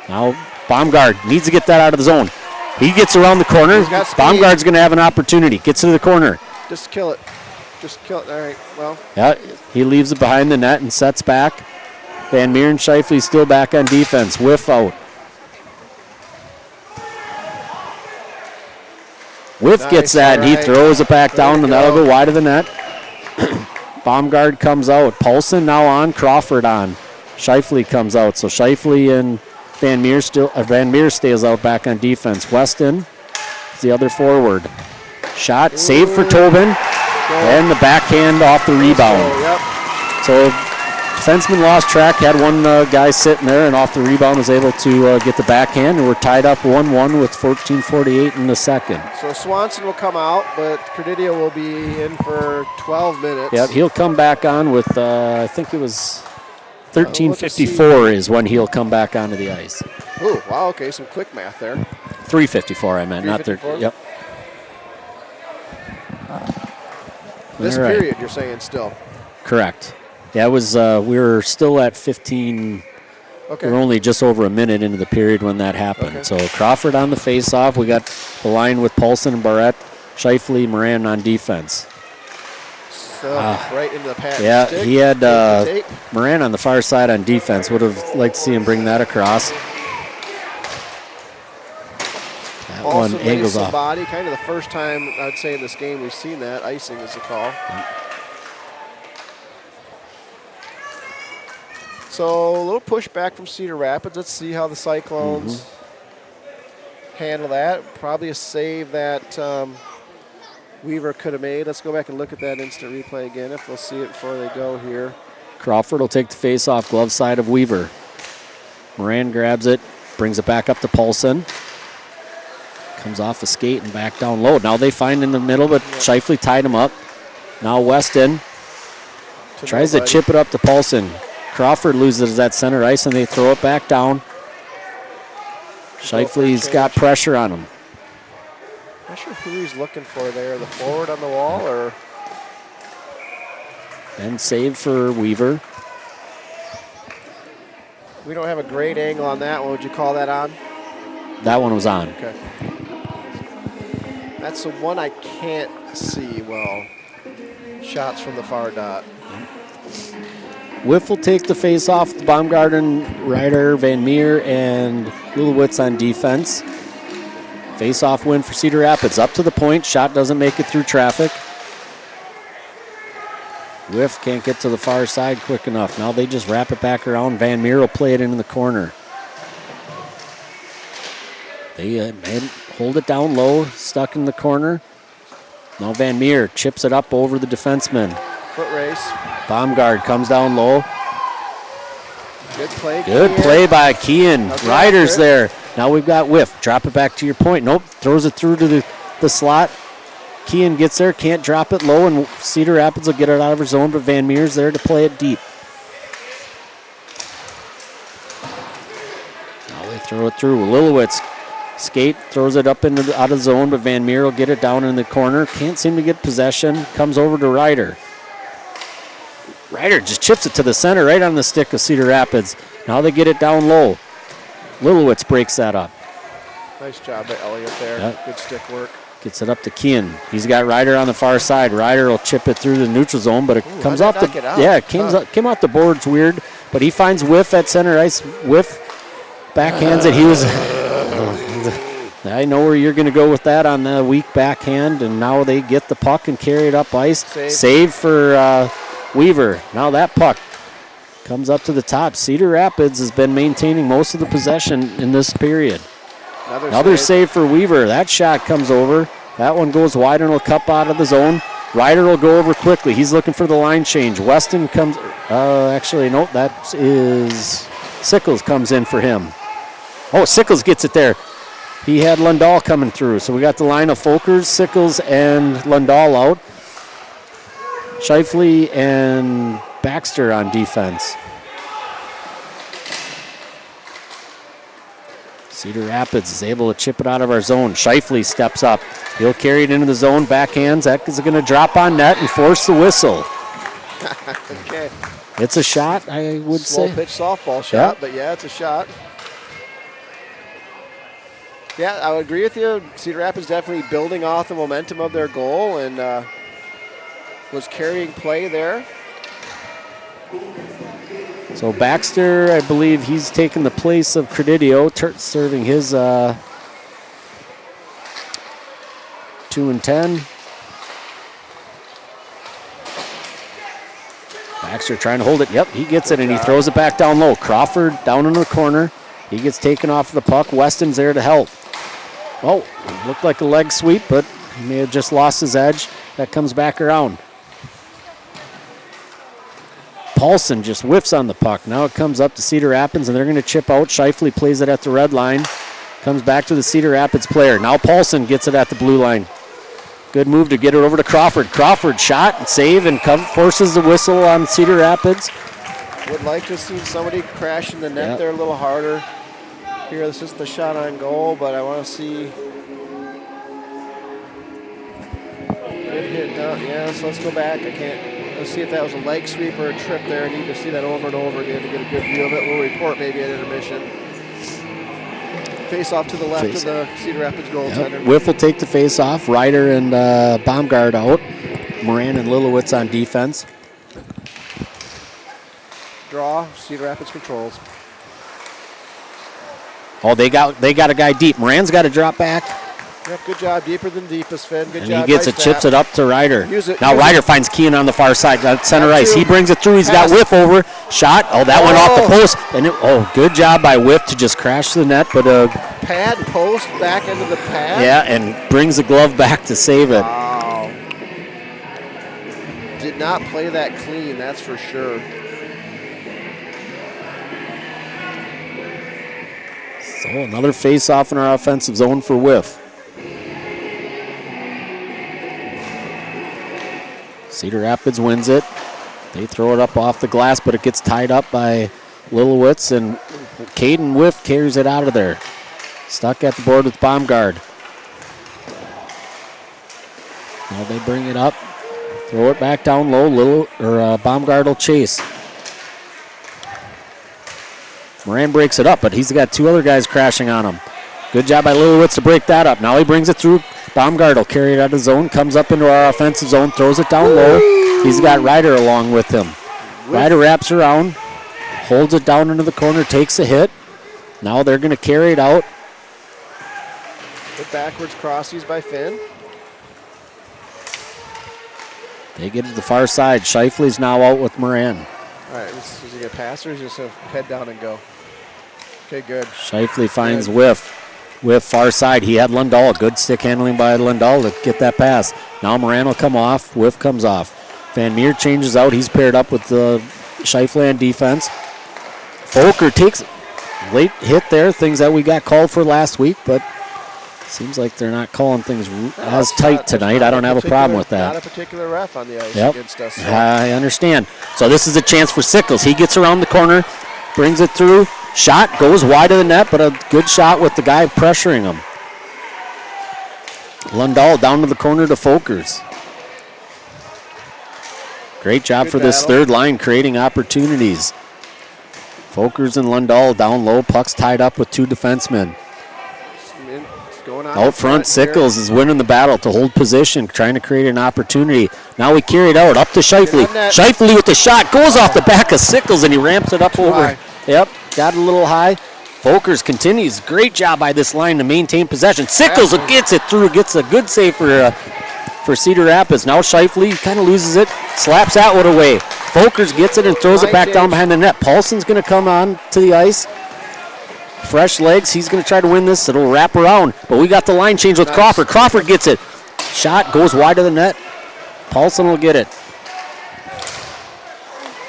Now Baumgart needs to get that out of the zone. He gets around the corner. Baumgart's going to have an opportunity. Gets to the corner. Just kill it. Just kill it. All right, well. Yeah, he leaves it behind the net and sets back. Van Meer and Scheifele still back on defense. Whiff out. Whiff gets that, and he throws it back down, and that'll go wide of the net. Baumgart comes out. Paulson now on. Crawford on. Scheifele comes out. So Scheifele and Van Meer stays out back on defense. Weston is the other forward. Shot, save for Tobin, and the backhand off the rebound. So defenseman lost track, had one guy sitting there, and off the rebound was able to get the backhand, and we're tied up 1-1 with 14:48 in the second. So Swanson will come out, but Credidio will be in for 12 minutes. Yep, he'll come back on with, I think it was 13:54 is when he'll come back onto the ice. Oh, wow, okay, some quick math there. 3:54 I meant, not 30. Yep. This period you're saying still? Correct. Yeah, it was, we were still at 15. Okay. We were only just over a minute into the period when that happened. Okay. So Crawford on the face-off. We got the line with Paulson and Barrett, Scheifele, Moran on defense. So right into the pass. Yeah, stick. He had Moran on the far side on defense. Would have liked to see him bring that across. That also one angles off. Body, kind of the first time I'd say in this game we've seen that. Icing is the call. So a little pushback from Cedar Rapids. Let's see how the Cyclones handle that. Probably a save that Weaver could have made. Let's go back and look at that instant replay again if we'll see it before they go here. Crawford will take the face-off glove side of Weaver. Moran grabs it, brings it back up to Paulson. Comes off the skate and back down low. Now they find in the middle, but Scheifele tied him up. Now Weston tries to chip it up to Paulson. Crawford loses at center ice, and they throw it back down. Scheifele's got pressure on him. Not sure who he's looking for there, the forward on the wall, or? And save for Weaver. We don't have a great angle on that one. Would you call that on? That one was on. Okay. That's the one I can't see well. Shots from the far dot. Whiff will take the face off with Baumgarten, Ryder, Van Meer, and Lulowitz on defense. Face-off win for Cedar Rapids. Up to the point. Shot doesn't make it through traffic. Whiff can't get to the far side quick enough. Now they just wrap it back around. Van Meer will play it into the corner. They hold it down low, stuck in the corner. Now Van Meer chips it up over the defenseman. Foot race. Baumgart comes down low. Good play. Good play by Kean. Riders there. Now we've got Whiff. Drop it back to your point. Nope. Throws it through to the slot. Kean gets there. Can't drop it low, and Cedar Rapids will get it out of her zone, but Van Meer's there to play it deep. Now they throw it through. Lilowitz skate, throws it up into out of zone, but Van Meer will get it down in the corner. Can't seem to get possession. Comes over to Ryder. Ryder just chips it to the center, right on the stick of Cedar Rapids. Now they get it down low. Lilowitz breaks that up. Nice job by Elliott there. Yep. Good stick work. Gets it up to Kean. He's got Ryder on the far side. Ryder will chip it through the neutral zone, but it comes off the came off the boards weird, but he finds Whiff at center ice. Whiff backhands it. He was I know where you're going to go with that on the weak backhand, and now they get the puck and carry it up ice. Save for Weaver. Now that puck comes up to the top. Cedar Rapids has been maintaining most of the possession in this period. Another save for Weaver. That shot comes over. That one goes wide and will cup out of the zone. Ryder will go over quickly. He's looking for the line change. Weston comes. Actually, no, that is Sickles comes in for him. Oh, Sickles gets it there. He had Lundahl coming through. So we got the line of Folkers, Sickles, and Lundahl out. Shifley and Baxter on defense. Cedar Rapids is able to chip it out of our zone. Shifley steps up. He'll carry it into the zone, backhands. That is going to drop on net and force the whistle. Okay. It's a shot, I would say. Slow pitch softball shot, but yeah, it's a shot. Yeah, I would agree with you. Cedar Rapids definitely building off the momentum of their goal and was carrying play there. So Baxter, I believe he's taken the place of Credidio, serving his 2 and 10. Baxter trying to hold it. Yep, he gets it, and he throws it back down low. Crawford down in the corner. He gets taken off the puck. Weston's there to help. Oh, looked like a leg sweep, but he may have just lost his edge. That comes back around. Paulson just whiffs on the puck. Now it comes up to Cedar Rapids, and they're going to chip out. Shifley plays it at the red line. Comes back to the Cedar Rapids player. Now Paulson gets it at the blue line. Good move to get it over to Crawford. Crawford shot and save and forces the whistle on Cedar Rapids. Would like to see somebody crash in the net there a little harder. Here, this is the shot on goal, but I want to see. Good hit down. Yeah, so let's go back. Let's see if that was a leg sweep or a trip there. I need to see that over and over again to get a good view of it. We'll report maybe at intermission. Face off to the left of the Cedar Rapids goaltender. Whiff will take the face off. Ryder and Baumgart out. Moran and Lilowitz on defense. Draw. Cedar Rapids controls. Oh, they got a guy deep. Moran's got to drop back. Yep, good job. Deeper than deepest, Finn. Good job. And he gets it, chips it up to Ryder. Now Ryder finds Kean on the far side, center ice. He brings it through. He's got Whiff over. Shot. Oh, that went off the post. And good job by Whiff to just crash the net. But pad post back into the pad. Yeah, and brings the glove back to save it. Wow. Did not play that clean, that's for sure. So another face-off in our offensive zone for Whiff. Cedar Rapids wins it. They throw it up off the glass, but it gets tied up by Lilowitz, and Caden Whiff carries it out of there. Stuck at the board with Baumgart. Now they bring it up, throw it back down low. Baumgart will chase. Moran breaks it up, but he's got two other guys crashing on him. Good job by Lilowitz to break that up. Now he brings it through. Baumgart will carry it out of the zone, comes up into our offensive zone, throws it down low. He's got Ryder along with him. Ryder wraps around, holds it down into the corner, takes a hit. Now they're going to carry it out. Good backwards crossies by Finn. They get to the far side. Shifley's now out with Moran. All right, is he a passer or is he just a head down and go? Okay, good. Shifley finds Whiff. Whiff far side. He had Lundahl. Good stick handling by Lundahl to get that pass. Now Moran will come off. Whiff comes off. Van Meer changes out. He's paired up with Shifley on defense. Folker takes late hit there. Things that we got called for last week, but seems like they're not calling things as tight tonight. I don't have a problem with that. Not a particular ref on the ice against us. So. I understand. So this is a chance for Sickles. He gets around the corner, brings it through. Shot goes wide of the net, but a good shot with the guy pressuring him. Lundahl down to the corner to Folkers. Great job for this third line, creating opportunities. Folkers and Lundahl down low. Puck's tied up with two defensemen. It's going Out front, Sickles is winning the battle to hold position, trying to create an opportunity. Now we carry it out, up to Shifley. Shifley with the shot, goes off the back of Sickles, and he ramps it up over. high. Yep, got a little high. Folkers continues. Great job by this line to maintain possession. Sickles gets it through, gets a good save for Cedar Rapids. Now Shifley kind of loses it, slaps that one away. Folkers gets it and throws it back down behind the net. Paulson's going to come on to the ice. Fresh legs. He's going to try to win this. It'll wrap around, but we got the line change with Crawford. Crawford gets it. Shot goes wide of the net. Paulson will get it.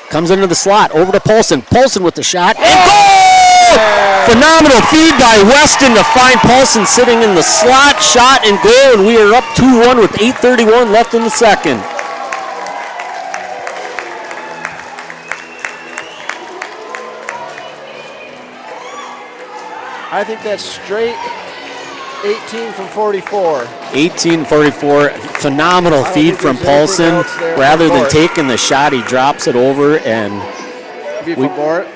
Comes into the slot, over to Paulson. Paulson with the shot, and goal! Phenomenal feed by Weston to find Paulson sitting in the slot, shot and goal, and we are up 2-1 with 8:31 left in the second. I think that's straight 18 from 44. 18-44, phenomenal feed from Paulson. Rather than taking the shot, he drops it over, and From Bort?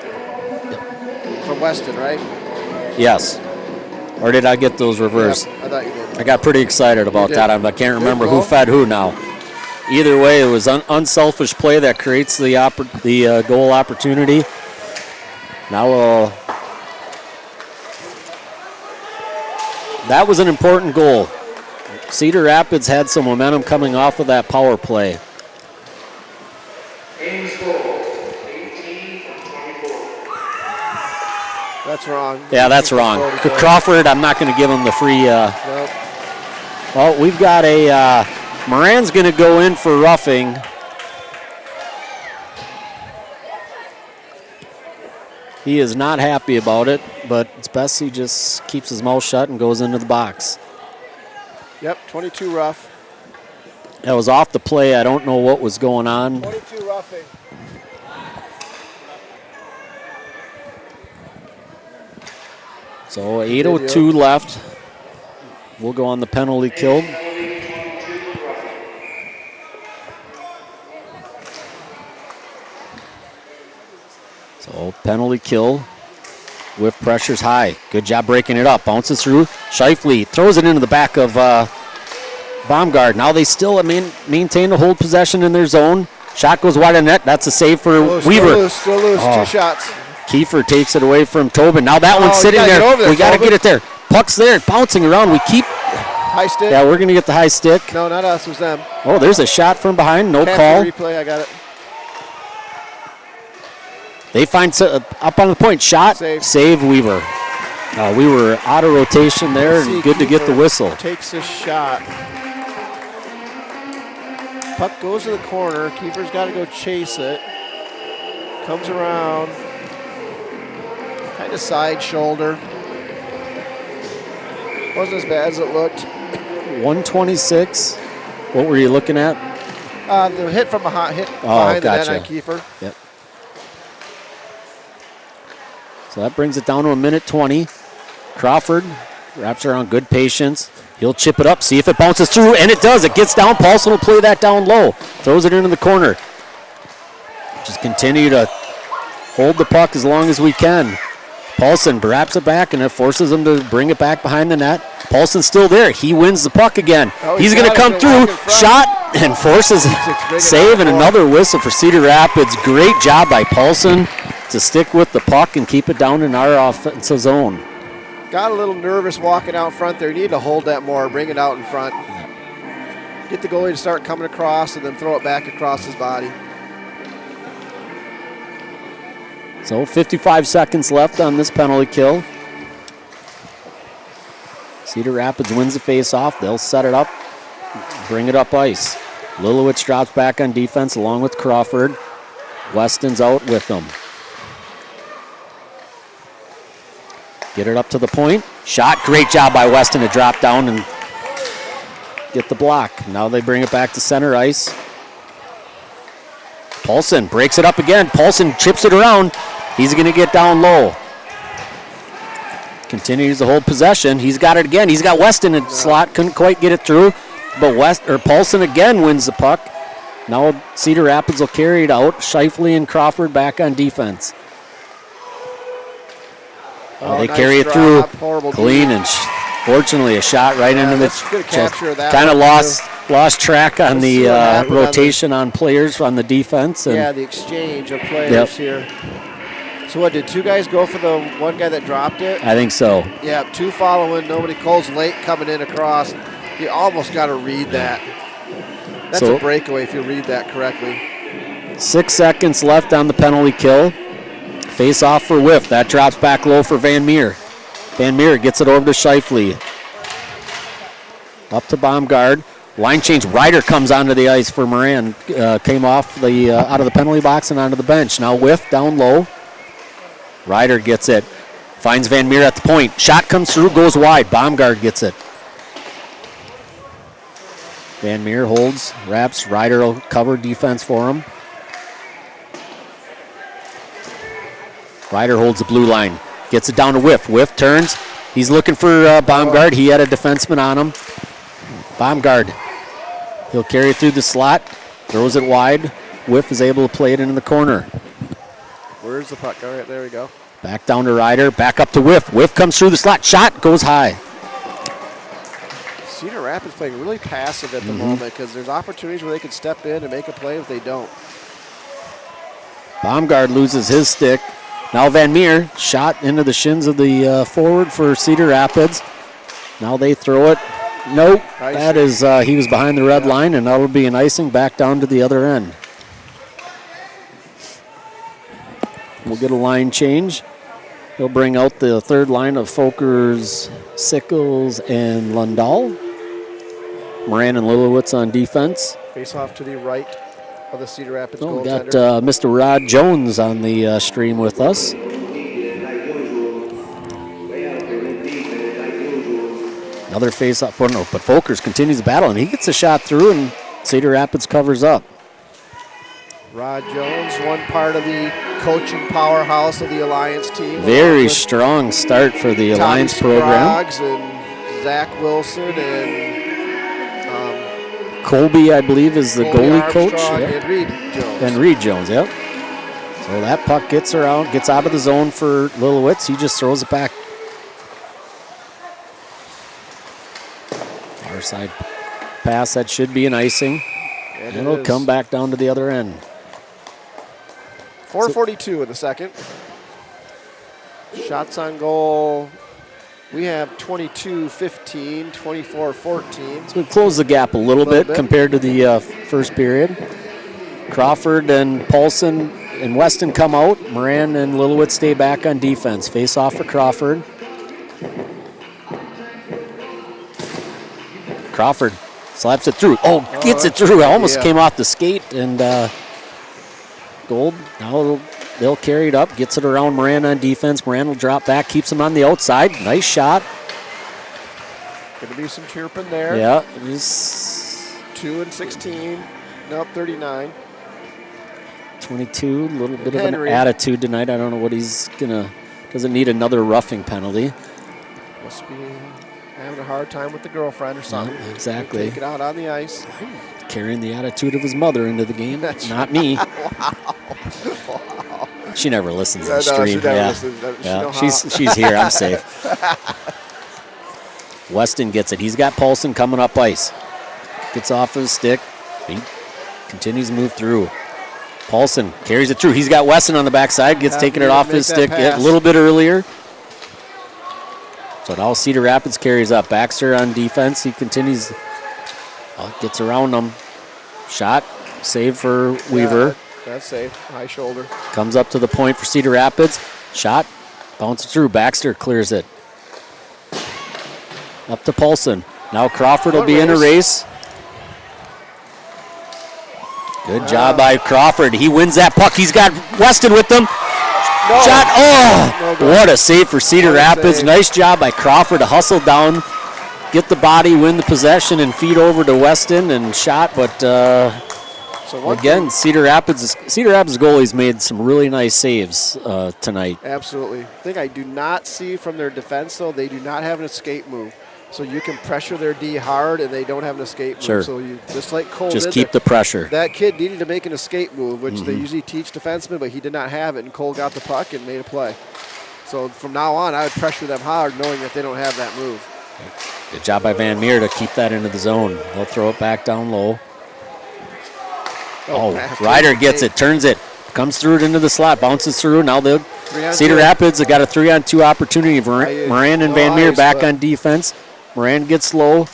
From Weston, right? yes. Or did I get those reversed? Yep, I thought you did. I got pretty excited about that. I can't remember who fed who now. Either way, it was unselfish play that creates the goal opportunity. Now that was an important goal. Cedar Rapids had some momentum coming off of that power play. Ames goal, 18 from 24. That's wrong. Yeah, that's wrong. Crawford, I'm not going to give him the free. Nope. Well, we've got a Moran's going to go in for roughing. He is not happy about it, but it's best he just keeps his mouth shut and goes into the box. Yep, 22 rough. That was off the play. I don't know what was going on. 22 roughing. So 8:02 left. We'll go on the penalty kill. So penalty kill with pressure's high. Good job breaking it up. Bounces through. Shifley throws it into the back of Baumgard. Now they still maintain the hold possession in their zone. Shot goes wide of net. That's a save for Weaver. Still lose. 2 shots. Kiefer takes it away from Tobin. Now that one's sitting there. We got to get it there. Puck's there, bouncing around. We keep. High stick. Yeah, we're going to get the high stick. No, not us. It was them. Oh, there's a shot from behind. No Can't call. replay. I got it. They find up on the point. Shot. Save Weaver. We were out of rotation there, and good to get the whistle. Takes a shot. Puck goes to the corner. Keeper's got to go chase it. Comes around. Kind of side shoulder. Wasn't as bad as it looked. 126. What were you looking at? The hit from behind the net on Kiefer. Yep. So that brings it down to 1:20. Crawford wraps around, good patience. He'll chip it up, see if it bounces through, and it does. It gets down. Paulson will play that down low. Throws it into the corner. Just continue to hold the puck as long as we can. Paulson wraps it back, and it forces him to bring it back behind the net. Paulson's still there. He wins the puck again. He's going to come through. Shot and forces save, and another whistle for Cedar Rapids. Great job by Paulson to stick with the puck and keep it down in our offensive zone. Got a little nervous walking out front there. You need to hold that more, bring it out in front. Get the goalie to start coming across and then throw it back across his body. So 55 seconds left on this penalty kill. Cedar Rapids wins the face-off. They'll set it up, bring it up ice. Lilowitz drops back on defense along with Crawford. Weston's out with them. Get it up to the point. Shot. Great job by Weston to drop down and get the block. Now they bring it back to center ice. Paulson breaks it up again. Paulson chips it around. He's going to get down low. Continues to hold possession. He's got it again. He's got Weston in the slot. Couldn't quite get it through. But Paulson again wins the puck. Now Cedar Rapids will carry it out. Shifley and Crawford back on defense. They nice carry it drop. through Horrible clean D. and Fortunately, a shot right into the that's good capture of that kind of one, lost track on Let's the see what happened on the- rotation on players on the defense. And Yeah, the exchange of players here. So what, did two guys go for the one guy that dropped it? I think so. Yeah, two following. Nobody calls late coming in across. You almost got to read that. That's So- a breakaway if you read that correctly. 6 seconds left on the penalty kill. Face off for Whiff. That drops back low for Van Meer. Van Meer gets it over to Scheifele. Up to Baumgard. Line change. Ryder comes onto the ice for Moran. Came off the out of the penalty box and onto the bench. Now Whiff down low. Ryder gets it. Finds Van Meer at the point. Shot comes through, goes wide. Baumgard gets it. Van Meer holds, wraps. Ryder will cover defense for him. Ryder holds the blue line. Gets it down to Whiff. Whiff turns. He's looking for Baumgard. He had a defenseman on him. Baumgard. He'll carry it through the slot. Throws it wide. Whiff is able to play it into the corner. Where's the puck? All right, there we go. Back down to Ryder. Back up to Whiff. Whiff comes through the slot. Shot goes high. Cedar Rapids playing really passive at the moment because there's opportunities where they can step in and make a play if they don't. Baumgard loses his stick. Now Van Meer, shot into the shins of the forward for Cedar Rapids. Now they throw it. Nope, that is, he was behind the red line, and that'll be an icing back down to the other end. We'll get a line change. He'll bring out the third line of Folkers, Sickles, and Lundahl. Moran and Lilowitz on defense. Face off to the right of the Cedar Rapids We goaltender. got Mr. Rod Jones on the stream with us. Another face-off for no, but Folkers continues the battle, and he gets a shot through, and Cedar Rapids covers up. Rod Jones, one part of the coaching powerhouse of the Alliance team. Very strong start for the Alliance program. Scroggs and Zach Wilson and Colby, I believe, is the Colby goalie coach. Armstrong Yep. and Reed Jones. And Reed Jones, yep. So that puck gets around, gets out of the zone for Lilowitz. He just throws it back. Far side pass, that should be an icing. And And it'll come back down to the other end. 4:42 in the second. Shots on goal. We have 22-15, 24-14. So we close the gap a little bit compared to the first period. Crawford and Paulson and Weston come out. Moran and Lilowitz stay back on defense. Face off for Crawford. Crawford slaps it through. Gets it through. Almost came off the skate and Gold. Now they'll carry it up. Gets it around Moran on defense. Moran will drop back. Keeps him on the outside. Nice shot. Going to be some chirping there. Yeah. 2-16. Nope, 39. 22. A little bit of Henry. an attitude tonight. I don't know what he's going to. Doesn't need another roughing penalty. Must be having a hard time with the girlfriend or something. Yeah, exactly. Take it out on the ice. Carrying the attitude of his mother into the game. That's Not me. Wow. She never listens to the No, stream. she never Yeah. listens. Does she Yeah. know how? She's here. I'm safe. Weston gets it. He's got Paulson coming up ice. Gets off his stick. He continues to move through. Paulson carries it through. He's got Weston on the backside. Gets taking it off his stick a little bit earlier. So now Cedar Rapids carries up. Baxter on defense. He continues. Gets around them. Shot. Save for Weaver. That's safe. High shoulder. Comes up to the point for Cedar Rapids. Shot. Bounces through. Baxter clears it. Up to Paulson. Now Crawford will be in a race. Good job by Crawford. He wins that puck. He's got Weston with him. No. Shot. Oh, No good. what a save for Cedar What a Rapids. save. Nice job by Crawford to hustle down, get the body, win the possession, and feed over to Weston and shot. But So one again, Cedar Rapids goalies made some really nice saves tonight. Absolutely. The thing I do not see from their defense, though, they do not have an escape move. So you can pressure their D hard, and they don't have an escape move. Sure. So you just like Cole Just did keep the pressure. That kid needed to make an escape move, which they usually teach defensemen, but he did not have it, and Cole got the puck and made a play. So from now on, I would pressure them hard, knowing that they don't have that move. Good job by Van Meer to keep that into the zone. They'll throw it back down low. Oh, Ryder gets it, turns it, comes through it into the slot, bounces through. Now Cedar Rapids have got a 3-on-2 opportunity. Moran and Van Meer back on defense. Moran gets low,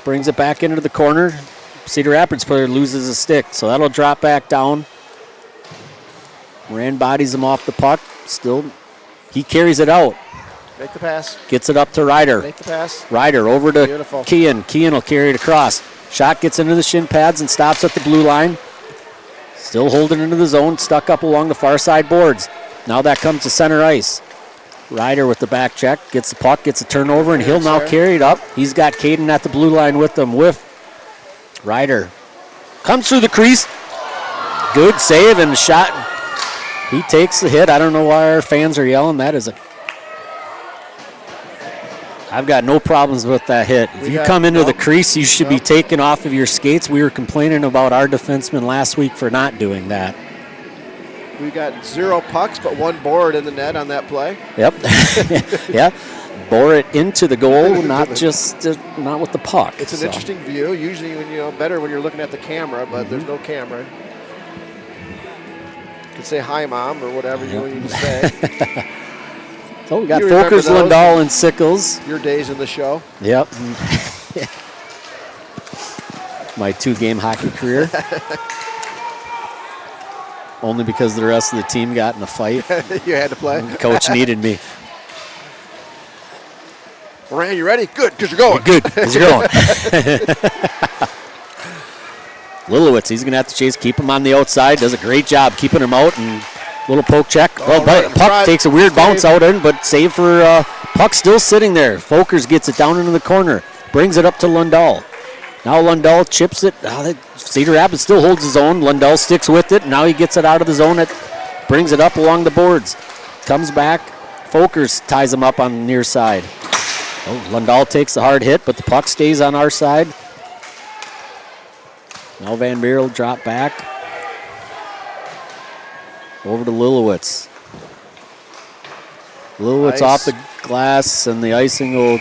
brings it back into the corner. Cedar Rapids player loses a stick, so that'll drop back down. Moran bodies him off the puck. Still, he carries it out. Make the pass. Gets it up to Ryder. Make the pass. Ryder over to Beautiful. Kean. Kean will carry it across. Shot gets into the shin pads and stops at the blue line. Still holding into the zone, stuck up along the far side boards. Now that comes to center ice. Ryder with the back check, gets the puck, gets a turnover, and he'll now carry it up. He's got Caden at the blue line with him. Ryder comes through the crease. Good save and a shot. He takes the hit. I don't know why our fans are yelling. I've got no problems with that hit. If you come into the crease, you should be taken off of your skates. We were complaining about our defenseman last week for not doing that. We got 0 pucks, but 1 board in the net on that play. Yep. Yeah. Bore it into the goal, not with the puck. It's an interesting view. Usually, better when you're looking at the camera, but there's no camera. You can say hi, Mom, or whatever you need to say. So we got Folkers, Lindahl, and Sickles. Your days in the show. Yep. My 2-game hockey career. Only because the rest of the team got in a fight. You had to play. Coach needed me. Moran, you ready? Good, because you're going. Good, because you're going. Lilowitz, he's going to have to chase, keep him on the outside. Does a great job keeping him out. And little poke check. Puck takes a weird bounce out in, but save for puck still sitting there. Folkers gets it down into the corner. Brings it up to Lundahl. Now Lundahl chips it. Cedar Rapids still holds his own. Lundahl sticks with it. Now he gets it out of the zone. It brings it up along the boards. Comes back. Folkers ties him up on the near side. Lundahl takes the hard hit, but the puck stays on our side. Now Van Meer will drop back. Over to Lilowitz. Lilowitz off the glass, and the icing will...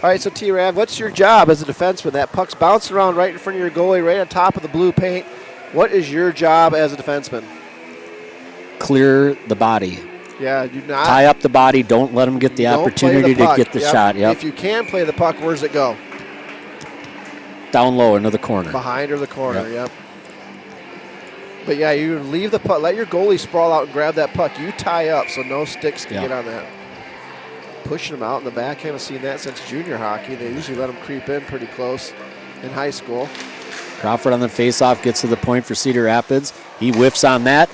All right, so T-Rav, what's your job as a defenseman? That puck's bouncing around right in front of your goalie, right on top of the blue paint. What is your job as a defenseman? Clear the body. Yeah, do not... Tie up the body. Don't let him get the opportunity to get the shot. Yep. If you can play the puck, where does it go? Down low into the corner. Behind or the corner, yep. But yeah, you leave the puck. Let your goalie sprawl out and grab that puck. You tie up so no sticks can get on that. Pushing them out in the back. Haven't seen that since junior hockey. They usually let them creep in pretty close in high school. Crawford on the faceoff gets to the point for Cedar Rapids. He whiffs on that.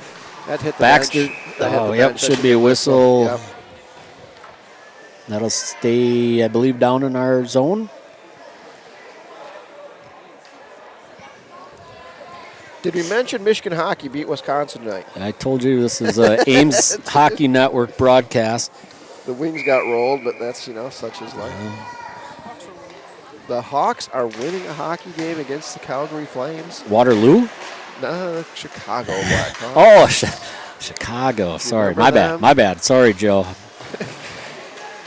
That hit the Baxter. bench. Should be a whistle. Yep. That'll stay, I believe, down in our zone. Did we mention Michigan hockey beat Wisconsin tonight? I told you this is a Ames Hockey Network broadcast. The Wings got rolled, but that's, such is life. The Hawks are winning a hockey game against the Calgary Flames. Waterloo? No, Chicago Blackhawks. Chicago. Sorry, my bad. Sorry, Joe.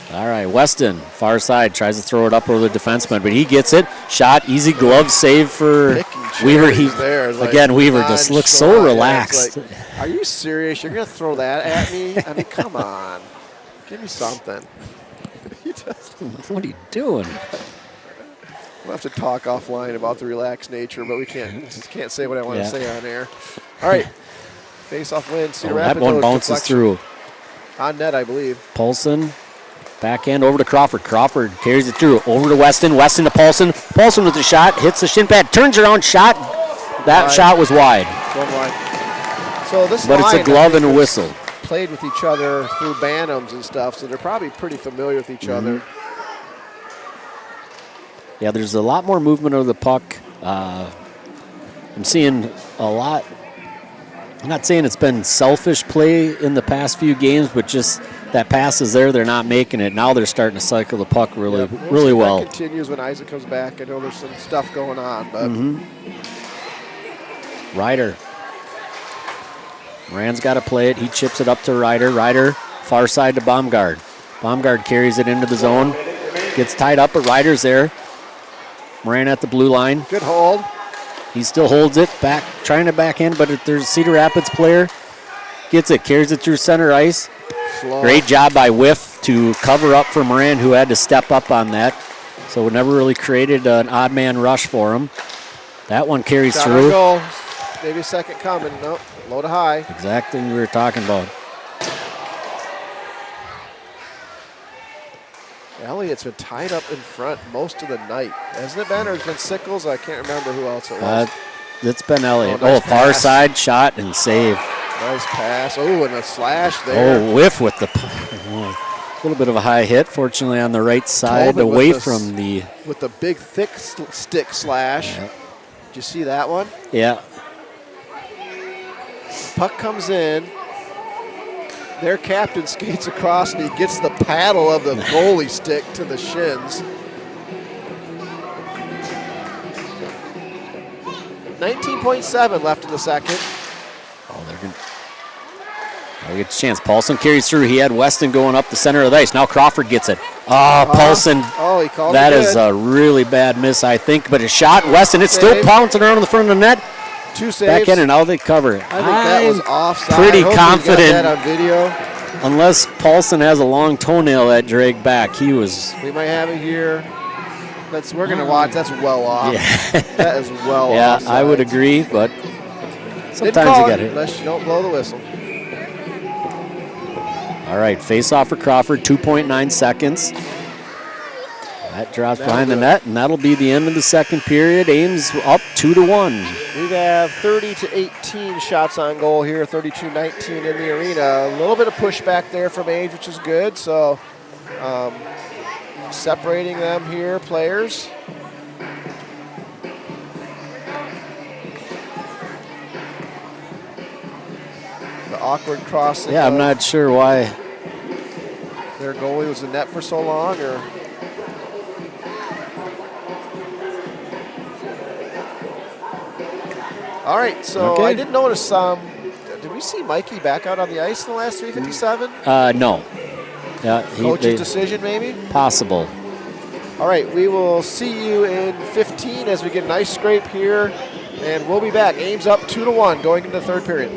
All right, Weston, far side, tries to throw it up over the defenseman, but he gets it. Shot, easy glove save for Weaver. Weaver just looks so relaxed. Are you serious? You're going to throw that at me? I mean, come on. Give me something. What are you doing? We'll have to talk offline about the relaxed nature, but we can't say what I want to say on air. All right, face-off win. Cedar Rapids. That one bounces through. On net, I believe. Paulson. Backhand over to Crawford. Crawford carries it through. Over to Weston. Weston to Paulson. Paulson with the shot. Hits the shin pad. Turns around. Shot. That shot was wide. Going wide. So this but it's a glove and a whistle. Played with each other through Bantams and stuff, so they're probably pretty familiar with each other. Yeah, there's a lot more movement of the puck. I'm seeing a lot. I'm not saying it's been selfish play in the past few games, but just that pass is there. They're not making it. Now they're starting to cycle the puck really well. That continues when Isaac comes back. I know there's some stuff going on, but Ryder. Moran's got to play it. He chips it up to Ryder. Ryder, far side to Baumgard. Baumgard carries it into the zone. Gets tied up, but Riders there. Moran at the blue line. Good hold. He still holds it, back, trying to backhand, but if there's a Cedar Rapids player, gets it, carries it through center ice. Slow. Great job by Whiff to cover up for Moran, who had to step up on that. So it never really created an odd man rush for him. That one carries Shot through. on goal. Maybe a second coming. Nope. Low to high. Exactly what we were talking about. Elliott's been tied up in front most of the night. Hasn't it been? Or it's been Sickles? I can't remember who else it was. It's been Elliott. Nice far pass. side shot and save. Nice pass. Oh, and a slash there. Oh, Whiff with the a little bit of a high hit. Fortunately, on the right side, Tolman away with the from the. With the big, thick stick slash. Yeah. Did you see that one? Yeah. Puck comes in. Their captain skates across and he gets the paddle of the goalie stick to the shins. 19.7 left in the second. Oh, they're going to get a chance. Paulson carries through. He had Weston going up the center of the ice. Now Crawford gets it. Oh, Paulson. Oh, he called that it is good. a really bad miss, I think. But a shot. Weston, it's Save. still pouncing around in the front of the net. 2 saves. Back in and out they cover. I think that was offside. Pretty I hope confident. We got that on video. Unless Paulson has a long toenail that dragged back, he was. We might have it here. We're going to watch. That's well off. Yeah. That is well Yeah, offside. I would agree, but Didn't sometimes call you got it hit. unless you don't blow the whistle. All right, face off for Crawford, 2.9 seconds. That drops behind the net, and that'll be the end of the second period. Ames up 2-1. We have 30 to 18 shots on goal here, 32-19 in the arena. A little bit of pushback there from Ames, which is good. So separating them here, players. The awkward crossing. Yeah, I'm of not sure why. Their goalie was in net for so long, or. All right, so Okay. I did notice. Did we see Mikey back out on the ice in the last 3:57? No. Yeah, Coach's decision, maybe. possible. All right, we will see you in 15 as we get an ice scrape here, and we'll be back. Ames up 2-1 going into the third period.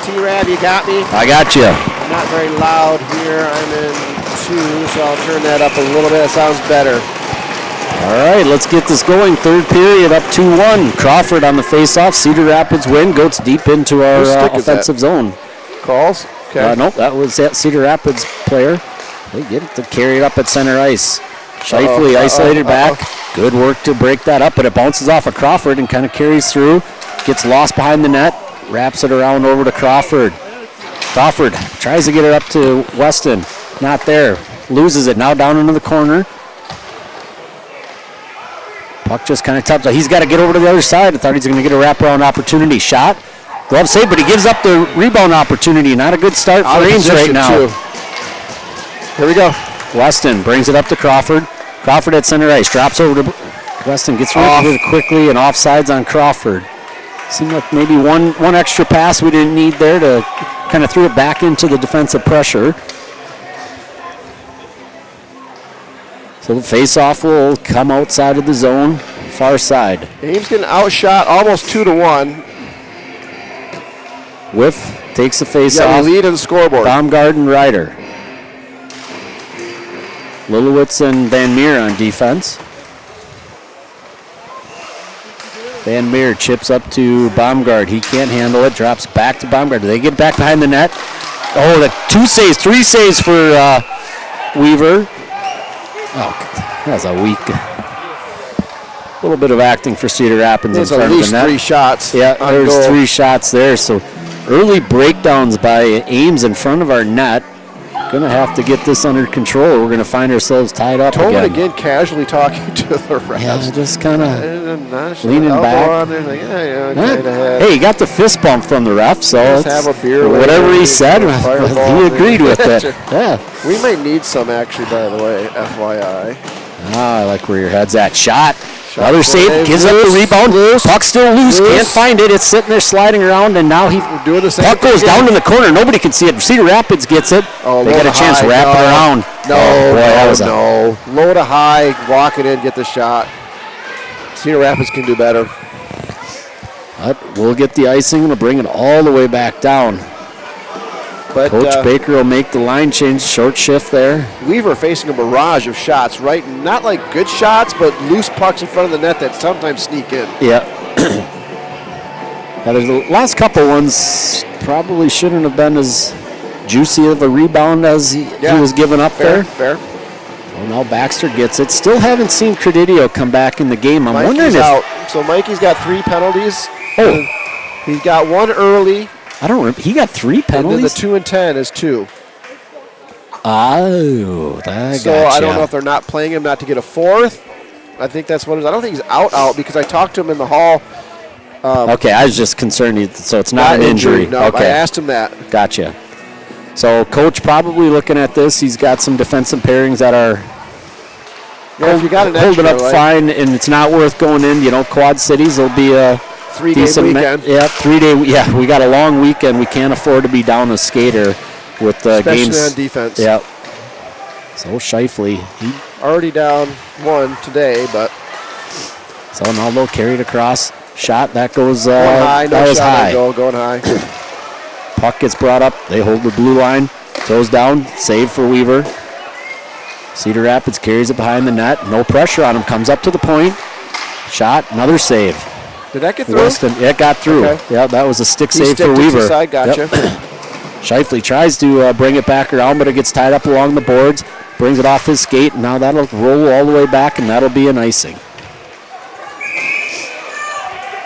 T-Rab, you got me? I got you. Not very loud here. I'm in 2, so I'll turn that up a little bit. It sounds better. All right, let's get this going. Third period, up 2-1. Crawford on the faceoff. Cedar Rapids win. Goats deep into our offensive zone. Calls? Okay. Nope, that was that Cedar Rapids player. They get it to carry it up at center ice. Shifley isolated back. Good work to break that up, but it bounces off of Crawford and kind of carries through. Gets lost behind the net. Wraps it around over to Crawford. Crawford tries to get it up to Weston. Not there. Loses it. Now down into the corner. Puck just kind of taps. He's got to get over to the other side. I thought he was going to get a wraparound opportunity. Shot. Glove save, but he gives up the rebound opportunity. Not a good start for Ames right now. Here we go. Weston brings it up to Crawford. Crawford at center ice. Drops over to Weston. Gets rid of it quickly and offsides on Crawford. Seemed like maybe one extra pass we didn't need there to kind of throw it back into the defensive pressure. So the face-off will come outside of the zone, far side. Ames getting outshot almost 2-1. Whiff takes the face-off. Yeah, lead in the scoreboard. Baumgart and Ryder. Lilowitz and Van Meer on defense. Van Meer chips up to Baumgart. He can't handle it. Drops back to Baumgart. Do they get back behind the net? Oh, the 2 saves, 3 saves for Weaver. Oh, that was a weak. A little bit of acting for Cedar Rapids in front of the net. There's at least 3 shots. Yeah, there's 3 shots there. So early breakdowns by Ames in front of our net. Going to have to get this under control. We're going to find ourselves tied up again casually talking to the refs. Yeah, just kind of leaning back. Hey, he got the fist bump from the ref, so have a beer. Whatever he said, he agreed with it. Yeah. We might need some, actually, by the way, FYI. I like where your head's at. Shot. Another save, gives up the rebound. Puck still loose, can't find it. It's sitting there sliding around, and now doing the same puck goes down in the corner. Nobody can see it. Cedar Rapids gets it. They got a chance to wrap it around. Low to high, walk it in, get the shot. Cedar Rapids can do better. But we'll get the icing and we'll bring it all the way back down. But Coach Baker will make the line change, short shift there. Weaver facing a barrage of shots, right? Not like good shots, but loose pucks in front of the net that sometimes sneak in. Yeah. The last couple ones probably shouldn't have been as juicy of a rebound as he was giving up there. Fair. Well, now Baxter gets it. Still haven't seen Credidio come back in the game. I'm wondering if out. So Mikey's got 3 penalties. Oh. He's got 1 early. I don't remember. He got 3 penalties? And then the 2 and 10 is 2. Oh, So I don't know if they're not playing him not to get a 4th. I think that's what it is. I don't think he's out because I talked to him in the hall. Okay, I was just concerned. So it's not an injury. No, okay. I asked him that. Gotcha. So Coach probably looking at this. He's got some defensive pairings that are if you got an holding extra, up fine, and it's not worth going in. Quad Cities will be a 3-day weekend. 3-day. Yeah, we got a long weekend. We can't afford to be down a skater with especially games. on defense. Yeah. So Shifley, he already down 1 today, but so now they'll carry it across. Shot that goes. High, that was high. Going high. Puck gets brought up. They hold the blue line. Throws down. Save for Weaver. Cedar Rapids carries it behind the net. No pressure on him. Comes up to the point. Shot. Another save. Did that get through? Weston, it got through. Okay. Yeah, that was a stick save for Weaver. Side, gotcha. Yep. Shifley tries to bring it back around, but it gets tied up along the boards. Brings it off his skate. And now that'll roll all the way back, and that'll be an icing.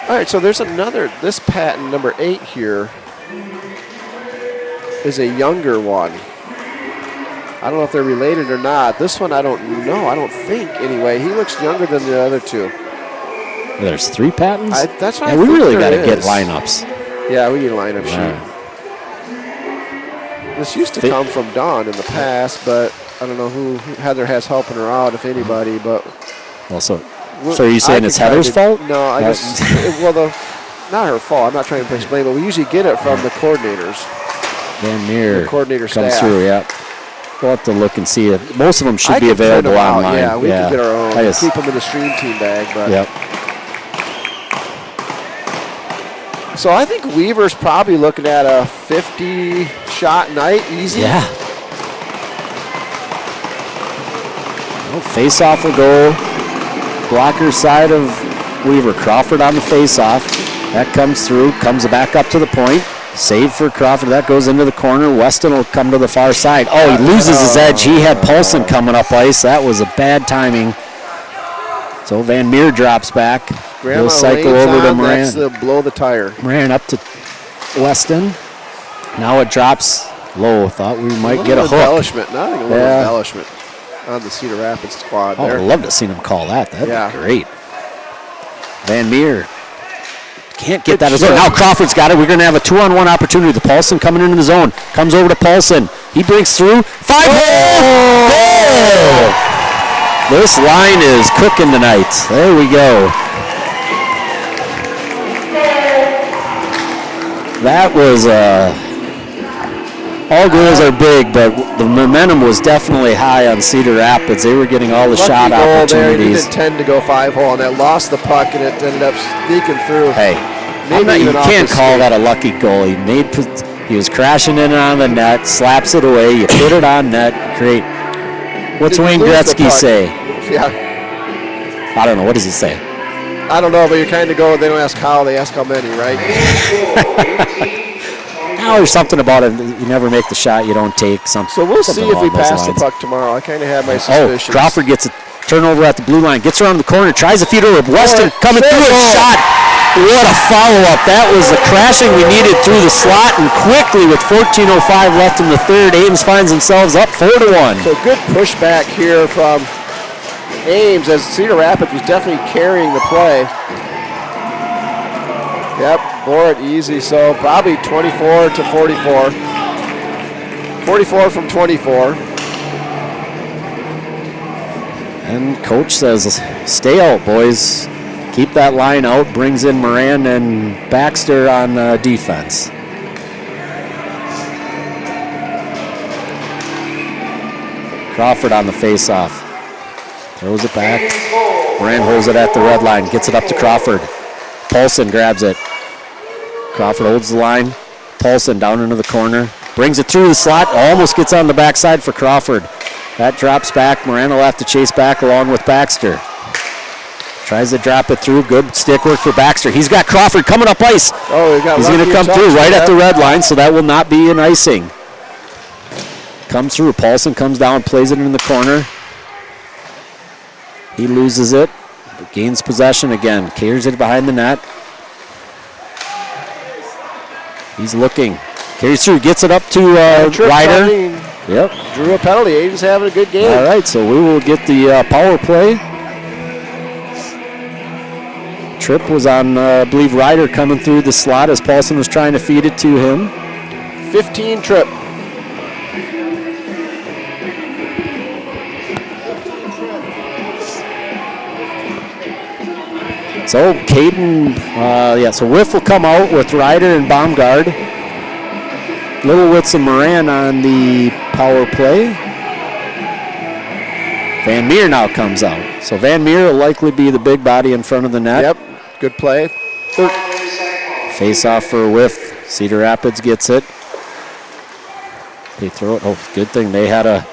All right, so there's this patent, number 8 here, is a younger one. I don't know if they're related or not. This one, I don't know. I don't think, anyway. He looks younger than the other 2. There's 3 patents? That's what I we think really got to there get is. lineups. Yeah, we need a lineup sheet. This used to come from Dawn in the past, but I don't know who Heather has helping her out, if anybody. But so are you saying it's Heather's fault? No, I guess. Not her fault. I'm not trying to explain, but we usually get it from the coordinators. Van Meer the coordinator comes staff. Through, yeah. We'll have to look and see it. Most of them should be available online. Yeah, we can get our own. Keep them in the stream team bag, but. Yep. So I think Weaver's probably looking at a 50-shot night, easy. Yeah. Well, face-off will go blocker side of Weaver. Crawford on the face-off. That comes through, comes back up to the point. Save for Crawford. That goes into the corner. Weston will come to the far side. Oh, he loses his edge. He had Paulson coming up ice. That was a bad timing. So Van Meer drops back. Grandma He'll cycle lanes over to on, Moran. that's the blow the tire. Moran up to Weston. Now it drops low. Thought we might get a hook. Embellishment. Not a little Yeah. embellishment on the Cedar Rapids squad Oh, there. I'd love to see him call that. That'd be great. Van Meer can't get that as well. Now Crawford's got it. We're going to have a 2-on-1 opportunity. The Paulson coming into the zone. Comes over to Paulson. He breaks through. 5-hole! Goal! This line is cooking tonight. There we go. That was all goals are big, but the momentum was definitely high on Cedar Rapids. They were getting all the Lucky shot goal there. He opportunities. didn't intend to go 5-hole, and that lost the puck, and it ended up sneaking through. Hey, you can't call that a lucky goal. He was crashing in on the net, slaps it away. You put it on net, great. What's Wayne Gretzky say? Yeah. I don't know. What does he say? I don't know, but you kind of go, they don't ask how, they ask how many, right? Now there's something about it. You never make the shot you don't take. So we'll see if we pass the puck tomorrow. I kind of have my suspicions. Oh, Crawford gets a turnover at the blue line. Gets around the corner. Tries to feed over. Weston coming through a shot. What a follow-up. That was the crashing we needed through the slot. And quickly with 14:05 left in the third, Ames finds themselves up 4-1. So good pushback here from Ames, as Cedar Rapids was definitely carrying the play. Yep, bore it easy, so probably 24 to 44. 44 from 24. And coach says, stay out, boys. Keep that line out. Brings in Moran and Baxter on defense. Crawford on the face-off. Throws it back. Moran holds it at the red line. Gets it up to Crawford. Paulson grabs it. Crawford holds the line. Paulson down into the corner. Brings it through the slot. Almost gets on the backside for Crawford. That drops back. Moran will have to chase back along with Baxter. Tries to drop it through. Good stick work for Baxter. He's got Crawford coming up ice. Oh, he's going to come through right at the red line, so that will not be an icing. Comes through. Paulson comes down, plays it in the corner. He loses it, but gains possession again. Carries it behind the net. He's looking. Carries through, gets it up to Ryder. Yep. Drew a penalty. Ames having a good game. All right, so we will get the power play. Trip was on, I believe, Ryder coming through the slot as Paulson was trying to feed it to him. 15 Trip. So Caden, so Whiff will come out with Ryder and Baumgard. Littlewitz and Moran on the power play. Van Meer now comes out. So Van Meer will likely be the big body in front of the net. Yep, good play. Face off for a whiff. Cedar Rapids gets it. They throw it. Oh, good thing they had a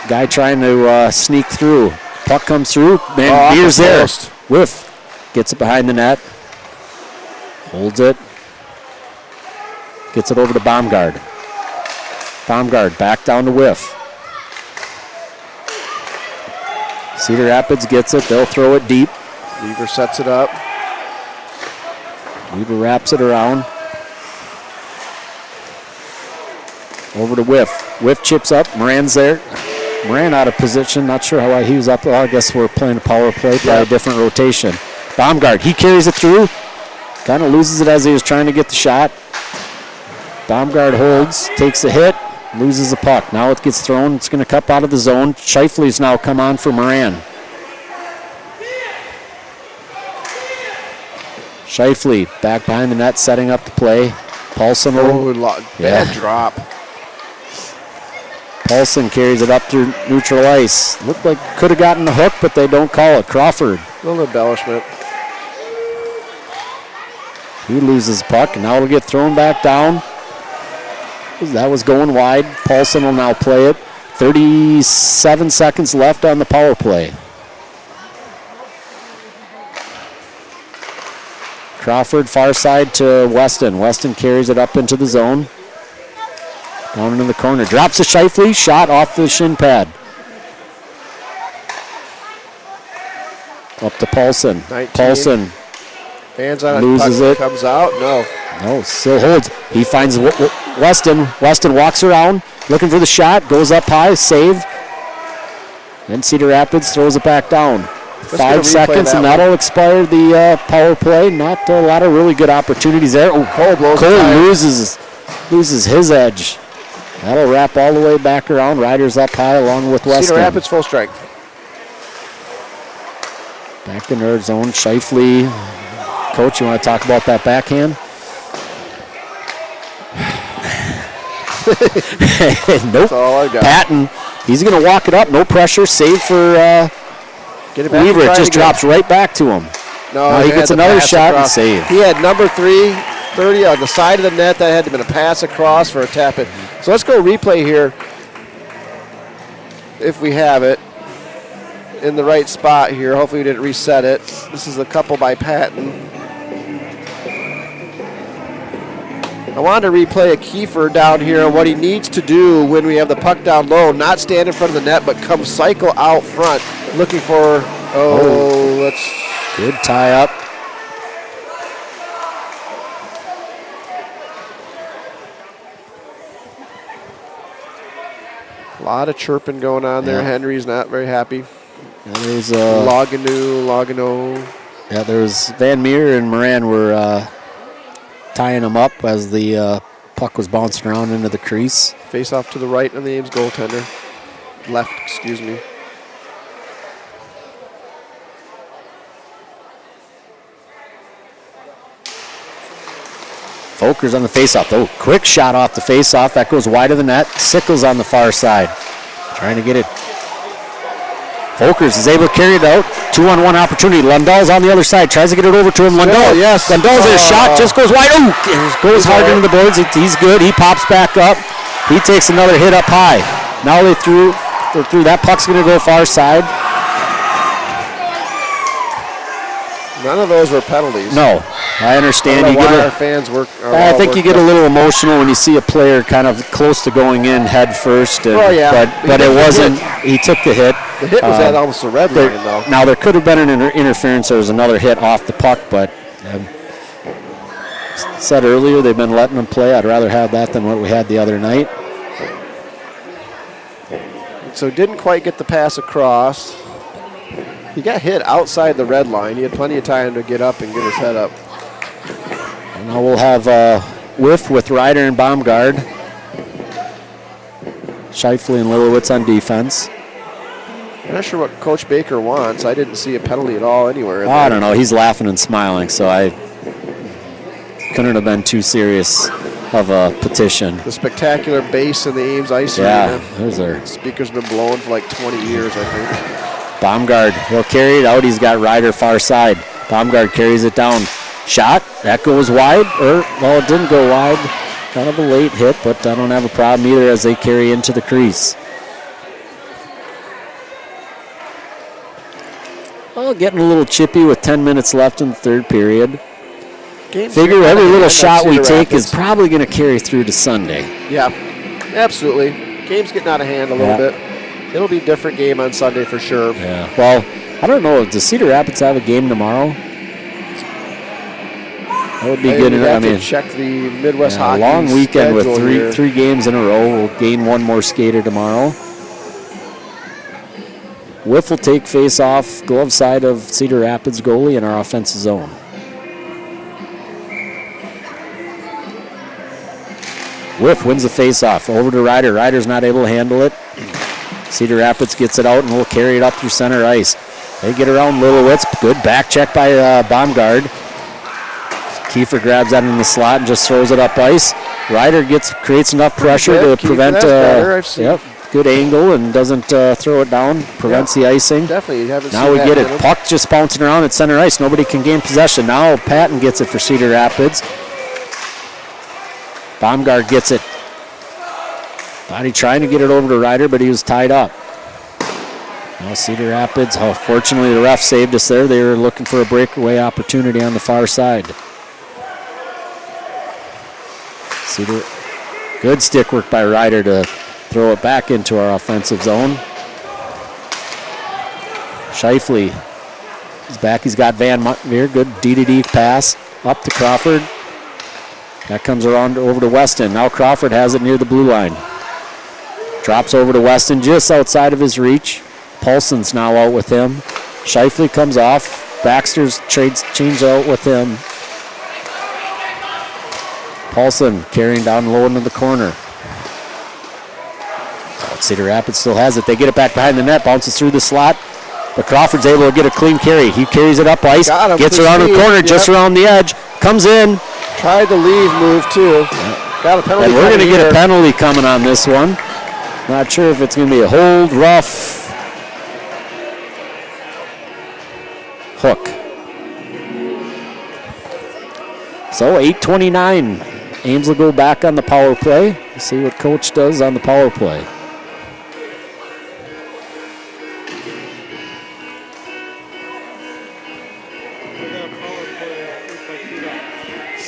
guy trying to sneak through. Puck comes through. Van Meer's there. Whiff. Gets it behind the net. Holds it. Gets it over to Baumgard. Baumgard back down to Whiff. Cedar Rapids gets it. They'll throw it deep. Weaver sets it up. Weaver wraps it around. Over to Whiff. Whiff chips up. Moran's there. Moran out of position. Not sure why he was up. Well, I guess we're playing a power play. Probably a different rotation. Baumgard, he carries it through. Kind of loses it as he was trying to get the shot. Baumgard holds, takes the hit, loses the puck. Now it gets thrown. It's going to cup out of the zone. Scheifele's now come on for Moran. Scheifele back behind the net, setting up the play. Paulson. Bad drop. Paulson carries it up through neutral ice. Looked like could have gotten the hook, but they don't call it. Crawford. A little embellishment. He loses puck, and now it'll get thrown back down. That was going wide. Paulson will now play it. 37 seconds left on the power play. Crawford far side to Weston. Weston carries it up into the zone. Down into the corner. Drops to Shifley. Shot off the shin pad. Up to Paulson. 19. Paulson Hands on it. loses puck it. Comes out. No. No, still holds. He finds Weston. Weston walks around, looking for the shot. Goes up high. Save. Then Cedar Rapids throws it back down. 5 seconds, and that'll expire the power play. Not a lot of really good opportunities there. Oh, Cole loses his edge. That'll wrap all the way back around. Riders up high along with Weston. Cedar Rapids full strength. Back in their zone. Shifley. Coach, you want to talk about that backhand? Nope. That's all I got. Patton, he's going to walk it up. No pressure. Save for Weaver. It just drops right back to him. No, now he gets another shot and save. He had number 30 on the side of the net. That had to have been a pass across for a tap in. So let's go replay here if we have it in the right spot here. Hopefully we didn't reset it. This is a couple by Patton. I wanted to replay a Kiefer down here and what he needs to do when we have the puck down low, not stand in front of the net, but come cycle out front, looking for, let's... Good tie up. A lot of chirping going on there. Yeah. Henry's not very happy. Yeah, there's Logano. Yeah, there's Van Meer and Moran were tying him up as the puck was bouncing around into the crease. Face off to the right on the Ames goaltender. Left, excuse me. Folkers on the faceoff. Oh, quick shot off the faceoff. That goes wide of the net. Sickles on the far side. Trying to get it. Folkers is able to carry it out. 2-on-1 opportunity. Lundell's on the other side. Tries to get it over to him. Lundell. Yes. Lundell's a shot. Just goes wide. Oh, goes hard into the boards. He's good. He pops back up. He takes another hit up high. Now they're through. That puck's going to go far side. None of those were penalties. No, I understand. I don't know why our fans work. I think you get a little emotional when you see a player kind of close to going in head first. And, but it wasn't. He took the hit. The hit was at almost a red line, though. Now, there could have been an interference. There was another hit off the puck, but said earlier they've been letting them play. I'd rather have that than what we had the other night. So didn't quite get the pass across. He got hit outside the red line. He had plenty of time to get up and get his head up. And now we'll have whiff with Ryder and Baumgard. Shifley and Lilowitz on defense. I'm not sure what Coach Baker wants. I didn't see a penalty at all anywhere. I don't know. He's laughing and smiling, so I couldn't have been too serious of a petition. The spectacular bass in the Ames ice arena. Yeah, there's our speaker's been blowing for like 20 years, I think. Baumgard, he'll carry it out. He's got Ryder far side. Baumgard carries it down. Shot, that goes wide. It didn't go wide. Kind of a late hit, but I don't have a problem either as they carry into the crease. Well, getting a little chippy with 10 minutes left in the third period. Figure every little shot we take is probably going to carry through to Sunday. Yeah, absolutely. Game's getting out of hand a little bit. It'll be a different game on Sunday for sure. Yeah. Well, I don't know. Does Cedar Rapids have a game tomorrow? That would be good. I mean, check the Midwest hockey. Long weekend with three games in a row. We'll gain one more skater tomorrow. Whiff will take face off, glove side of Cedar Rapids goalie in our offensive zone. Whiff wins the face off. Over to Ryder. Ryder's not able to handle it. Cedar Rapids gets it out and will carry it up through center ice. They get around Lilowitz. Good back check by Baumgard. Kiefer grabs that in the slot and just throws it up ice. Ryder creates enough pressure to prevent. good angle and doesn't throw it down. Prevents the icing. Definitely. You haven't Now seen we that get in it. him. Puck just bouncing around at center ice. Nobody can gain possession. Now Patton gets it for Cedar Rapids. Baumgart gets it. Body trying to get it over to Ryder, but he was tied up. Now Cedar Rapids. Oh, fortunately the ref saved us there. They were looking for a breakaway opportunity on the far side. Cedar. Good stick work by Ryder to throw it back into our offensive zone. Scheifele is back. He's got Van Meer. Good D-to-D pass up to Crawford. That comes around over to Weston. Now Crawford has it near the blue line. Drops over to Weston just outside of his reach. Paulson's now out with him. Scheifele comes off. Baxter's change out with him. Paulson carrying down low into the corner. Cedar Rapids still has it. They get it back behind the net. Bounces through the slot. But Crawford's able to get a clean carry. He carries it up ice. Gets around the corner, just around the edge. Comes in. Tried the leave move too. Got a penalty. And we're going to get a penalty coming on this one. Not sure if it's going to be a hold, rough, hook. So 8:29. Ames will go back on the power play. We'll see what coach does on the power play.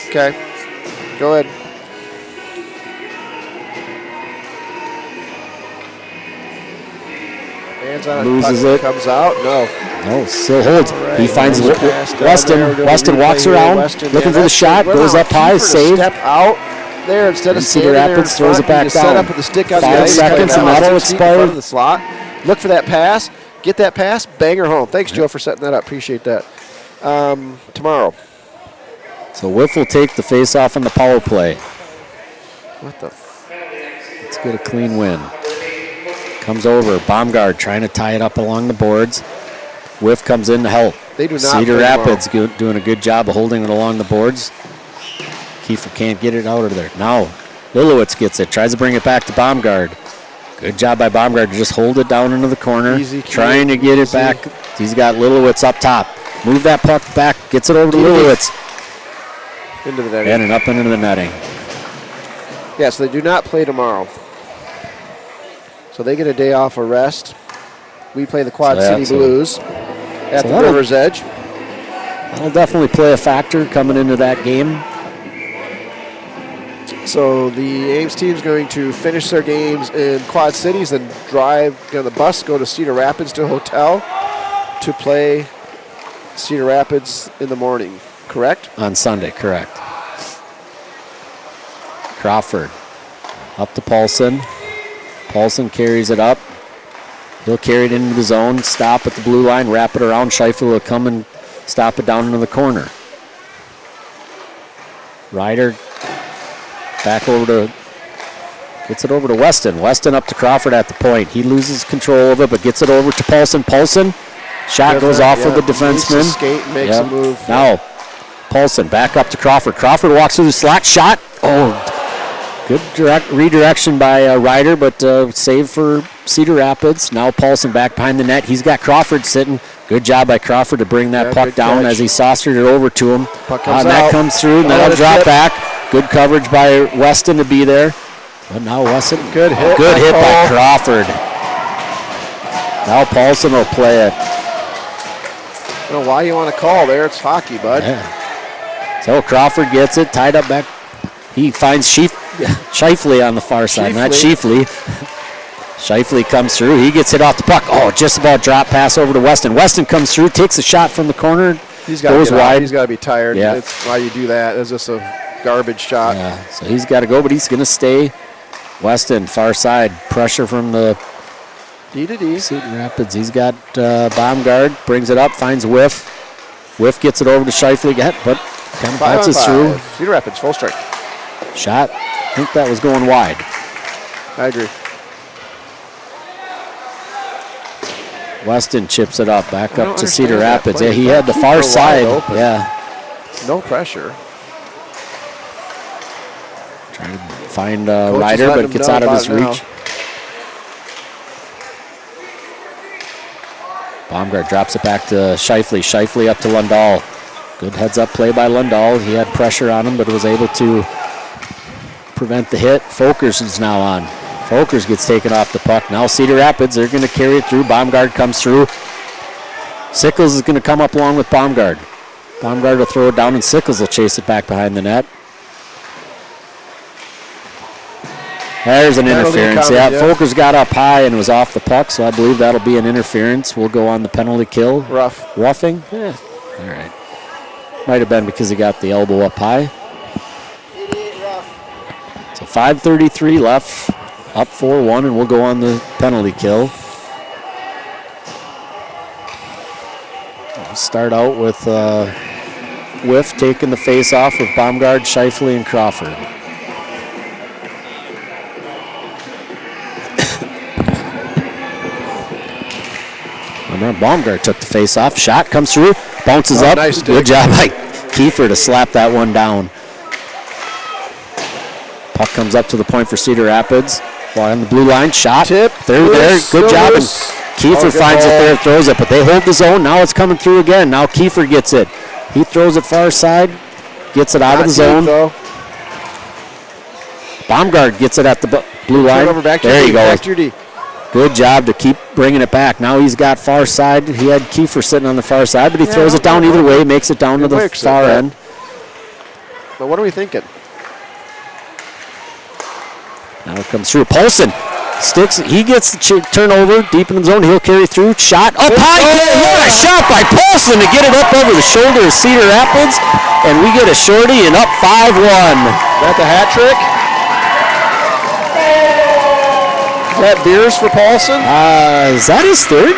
Okay. Go ahead. Hands on it. Loses Puck it. Comes out. No. Oh, still holds. Right. He finds Nice pass down there. Weston. We're doing Weston replay walks here. around, Weston, looking for the that's shot, good. goes Wow, up high, Kiefer to save. Step out there instead of And Cedar standing there in Rapids throws front. it back You just set down. up with the stick on 5 the ice. seconds and that'll Weston's feet in front expire. of the slot. Look for that pass. Get that pass. Bang her home. Thanks, Joe, for setting that up. Appreciate that. Tomorrow. So Whiff will take the face-off on the power play. What the? Let's get a clean win. Comes over. Baumgart trying to tie it up along the boards. Whiff comes in to help. They do not Cedar play Rapids doing a good job of holding it along the boards. Kiefer can't get it out of there. Now Lilowitz gets it. Tries to bring it back to Baumgart. Good job by Baumgart to just hold it down into the corner. Easy, trying to get it back. He's got Lilowitz up top. Move that puck back. Gets it over to Lilowitz. Into the netting. And up into the netting. Yes, they do not play tomorrow. So they get a day off of rest. We play the Quad City Blues at the River's Edge. That'll definitely play a factor coming into that game. So the Ames team's going to finish their games in Quad Cities and drive on the bus, go to Cedar Rapids to a hotel to play Cedar Rapids in the morning, correct? On Sunday, correct. Crawford up to Paulson. Paulson carries it up. He'll carry it into the zone, stop at the blue line, wrap it around. Scheifele will come and stop it down into the corner. Ryder back over to, gets it over to Weston. Weston up to Crawford at the point. He loses control of it, but gets it over to Paulson. Paulson, shot goes off of the defenseman. Needs to skate and makes a move. Now, Paulson back up to Crawford. Crawford walks through the slot, shot. Oh, good redirection by Ryder, but save for Cedar Rapids. Now Paulson back behind the net. He's got Crawford sitting. Good job by Crawford to bring that puck down as he saucered it over to him. Comes that comes through, and that'll drop back. Good coverage by Weston to be there. But now Weston, good hit by Crawford. Now Paulson will play it. I don't know why you want to call there. It's hockey, bud. Yeah. So Crawford gets it, tied up back. He finds Scheifele on the far side, not Scheifele. Scheifele comes through. He gets hit off the puck. Oh, just about drop pass over to Weston. Weston comes through, takes a shot from the corner, goes wide. He's got to be tired. Yeah. That's why you do that. It's just a garbage shot. Yeah, so he's got to go, but he's going to stay. Weston, far side. Pressure from the D-to-D. Cedar Rapids. He's got Baumgart, brings it up, finds Whiff. Whiff gets it over to Scheifele, but kind of bounces through. Cedar Rapids, full strike. Shot. I think that was going wide. I agree. Weston chips it up back up to Cedar Rapids. Yeah, he had the far side. Yeah. No pressure. Trying to find Ryder, but gets out of his reach. Baumgart drops it back to Scheifele. Scheifele up to Lundahl. Good heads-up play by Lundahl. He had pressure on him, but was able to prevent the hit. Folkers is now on. Folkers gets taken off the puck. Now Cedar Rapids, they're going to carry it through. Baumgart comes through. Sickles is going to come up along with Baumgart. Baumgart will throw it down, and Sickles will chase it back behind the net. There's an interference. Yeah, Folkers got up high and was off the puck, so I believe that'll be an interference. We'll go on the penalty kill. Roughing? Yeah. All right. Might have been because he got the elbow up high. So 5:33 left, up 4-1, and we'll go on the penalty kill. We'll start out with Whiff taking the face off with Baumgart, Scheifele, and Crawford. Baumgart took the face off. Shot comes through, bounces up. Nice Good job by Kiefer to slap that one down. Puck comes up to the point for Cedar Rapids. While on the blue line, shot. They're there. Good job. And Kiefer finds it there, throws it, but they hold the zone. Now it's coming through again. Now Kiefer gets it. He throws it far side, gets it out of the zone. Baumgart gets it at the blue line. There you go. Good job to keep bringing it back. Now he's got far side. He had Kiefer sitting on the far side, but he throws it down either way, makes it down to the far end. But what are we thinking? Now it comes through. Paulson sticks. He gets the turnover deep in the zone. He'll carry through. Shot up high. What a shot by Paulson to get it up over the shoulder of Cedar Rapids. And we get a shorty and up 5-1. That the hat trick? Is that beers for Paulson? Is that his third?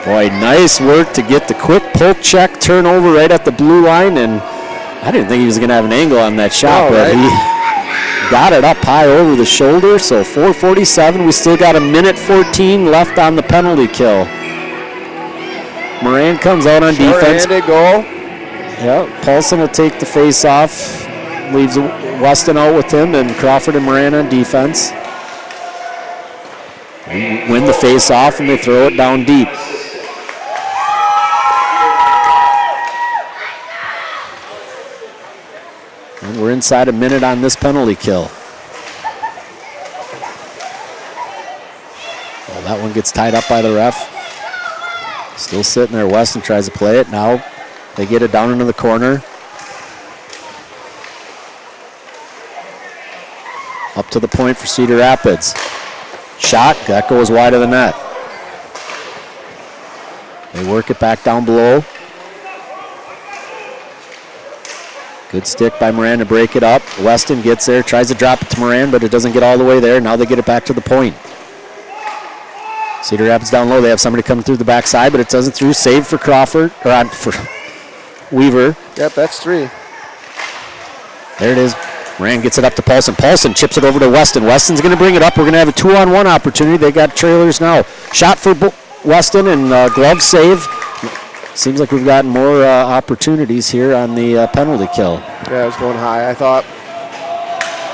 Boy, nice work to get the quick poke check turnover right at the blue line, and I didn't think he was going to have an angle on that shot, but he got it up high over the shoulder. So 4:47, we still got 1:14 left on the penalty kill. Moran comes out on defense. Short-handed goal. Yeah, Paulson will take the face off. Leaves Weston out with him, and Crawford and Moran on defense. They win the face off, and they throw it down deep. And we're inside a minute on this penalty kill. Well, that one gets tied up by the ref. Still sitting there. Weston tries to play it. Now they get it down into the corner. Up to the point for Cedar Rapids. Shot, that goes wide of the net. They work it back down below. Good stick by Moran to break it up. Weston gets there, tries to drop it to Moran, but it doesn't get all the way there. Now they get it back to the point. Cedar Rapids down low. They have somebody coming through the backside, but it doesn't through. Save for Crawford, or for Weaver. Yep, that's 3. There it is. Moran gets it up to Paulson. Paulson chips it over to Weston. Weston's going to bring it up. We're going to have a 2-on-1 opportunity. They got trailers now. Shot for Weston and glove save. Seems like we've gotten more opportunities here on the penalty kill. Yeah, it was going high, I thought.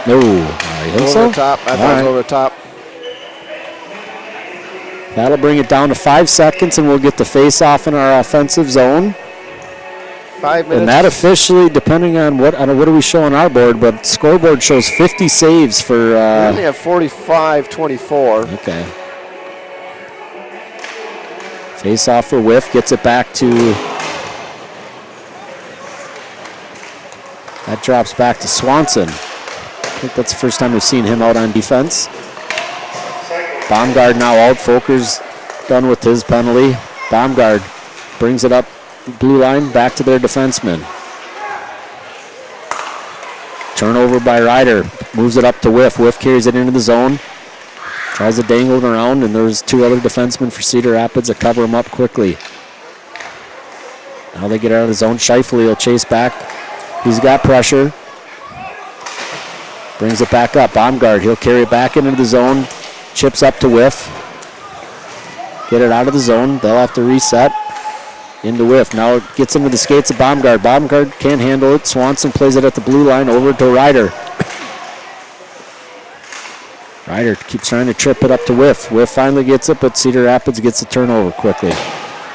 No, I think so. Over the top. I thought it was over the top. That'll bring it down to 5 seconds, and we'll get the face-off in our offensive zone. 5 minutes. And that officially, depending on what do we show on our board, but scoreboard shows 50 saves for. We only have 45-24. Okay. Face off for Whiff, gets it back to. That drops back to Swanson. I think that's the first time we've seen him out on defense. Baumgart now out. Folkers done with his penalty. Baumgart brings it up. Blue line back to their defenseman. Turnover by Ryder. Moves it up to Whiff. Whiff carries it into the zone. Tries to dangle it around, and there's 2 other defensemen for Cedar Rapids that cover him up quickly. Now they get out of the zone. Scheifele will chase back. He's got pressure. Brings it back up. Baumgart, he'll carry it back into the zone. Chips up to Whiff. Get it out of the zone. They'll have to reset. Into Whiff. Now it gets into the skates of Baumgart. Baumgart can't handle it. Swanson plays it at the blue line over to Ryder. Ryder keeps trying to trip it up to Whiff. Whiff finally gets it, but Cedar Rapids gets the turnover quickly.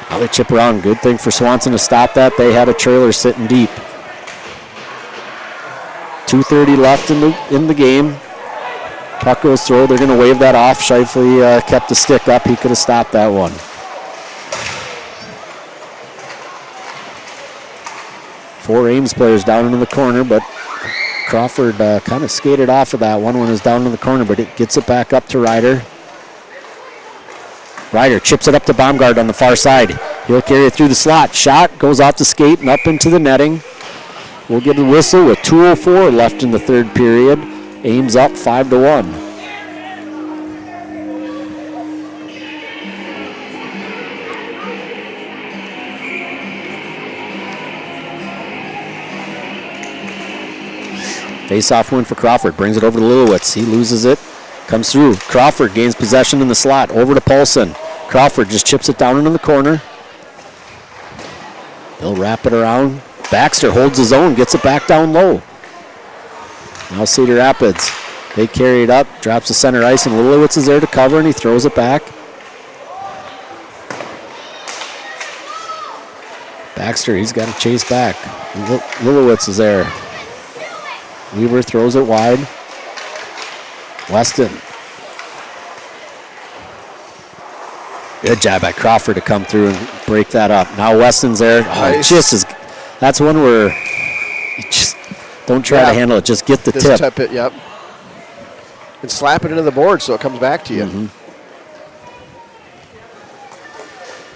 Now they chip around. Good thing for Swanson to stop that. They had a trailer sitting deep. 2:30 left in the game. Puck goes through. They're going to wave that off. Shifley kept the stick up. He could have stopped that one. Four Ames players down into the corner, but Crawford kind of skated off of that one when it was down in the corner, but it gets it back up to Ryder. Ryder chips it up to Baumgart on the far side. He'll carry it through the slot. Shot goes off the skate and up into the netting. We'll get a whistle with 2:04 left in the third period. Ames up 5-1. Face-off win for Crawford. Brings it over to Lilowitz. He loses it. Comes through. Crawford gains possession in the slot. Over to Paulson. Crawford just chips it down into the corner. He'll wrap it around. Baxter holds his own. Gets it back down low. Now Cedar Rapids. They carry it up. Drops the center ice, and Lilowitz is there to cover, and he throws it back. Baxter, he's got to chase back. Lilowitz is there. Weaver throws it wide. Weston. Good job by Crawford to come through and break that up. Now Weston's there. Nice. That's one where you just don't try to handle it. Just get the Just tip. tip it, yep. And slap it into the board so it comes back to you. Mm-hmm.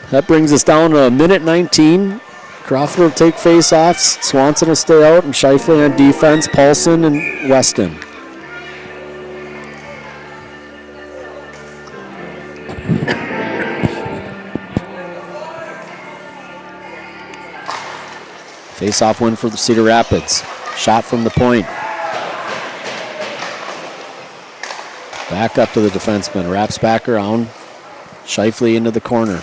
That brings us down to 1:19. Crawford will take face-offs. Swanson will stay out, and Shifley on defense. Paulson and Weston. Face-off win for the Cedar Rapids. Shot from the point. Back up to the defenseman. Wraps back around. Shifley into the corner.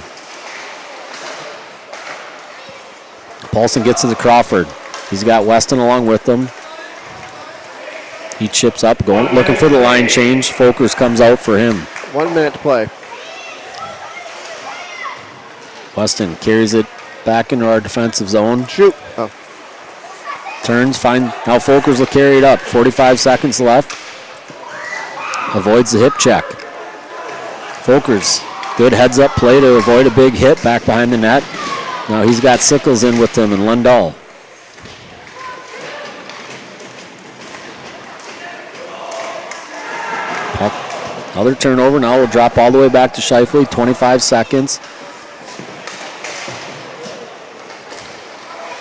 Paulson gets to the Crawford. He's got Weston along with him. He chips up, looking for the line change. Folkers comes out for him. 1 minute to play. Weston carries it back into our defensive zone. Shoot. Oh. Turns, now Folkers will carry it up. 45 seconds left. Avoids the hip check. Folkers, good heads up play to avoid a big hit back behind the net. Now he's got Sickles in with him and Lundahl. Another turnover. Now we'll drop all the way back to Shifley. 25 seconds.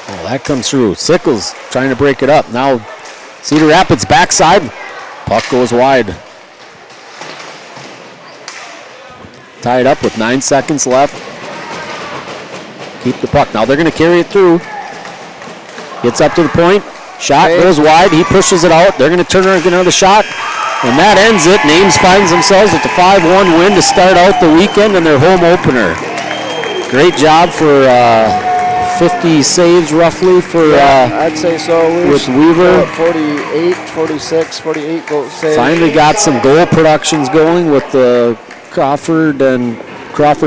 Oh, that comes through. Sickles trying to break it up. Now Cedar Rapids backside. Puck goes wide. Tied up with 9 seconds left. Keep the puck. Now they're going to carry it through. Gets up to the point. Shot goes wide. He pushes it out. They're going to turn around and get another shot. And that ends it. Ames finds themselves with the 5-1 win to start out the weekend in their home opener. Great job for 50 saves roughly for I'd say so. with Weaver. 48, 46, 48 goal saves. Finally got some goal productions going with the Crawford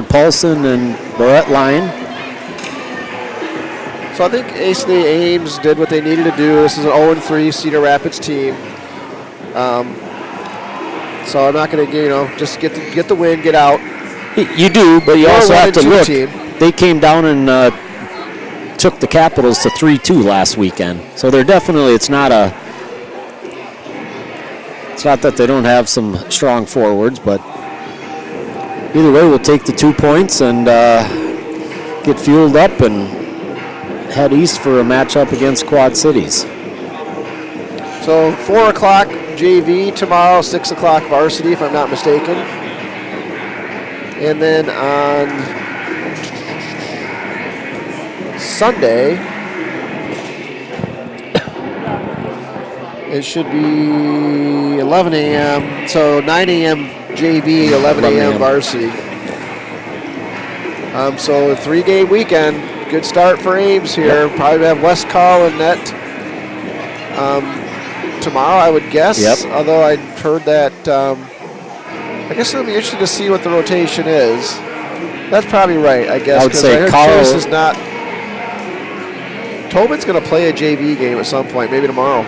Paulson and Barrett line. So I think basically Ames did what they needed to do. This is an 0-3 Cedar Rapids team. So I'm not going to, just get the win, get out. You do, but you also have to 1-2 look. team. They came down and took the Capitals to 3-2 last weekend. So they're definitely, it's not that they don't have some strong forwards, but either way, we'll take the 2 points and get fueled up and head east for a matchup against Quad Cities. So 4 o'clock JV tomorrow, 6 o'clock varsity, if I'm not mistaken. And then on Sunday, it should be 11 a.m. So 9 a.m. JV, 11 a.m. varsity. So a 3-game weekend. Good start for Ames here. Yep. Probably have West Carl and net tomorrow, I would guess. Yep. Although I'd heard that I guess it'll be interesting to see what the rotation is. That's probably right, I guess. I would 'cause say heard Carl- Chase is not. Tobin's going to play a JV game at some point, maybe tomorrow,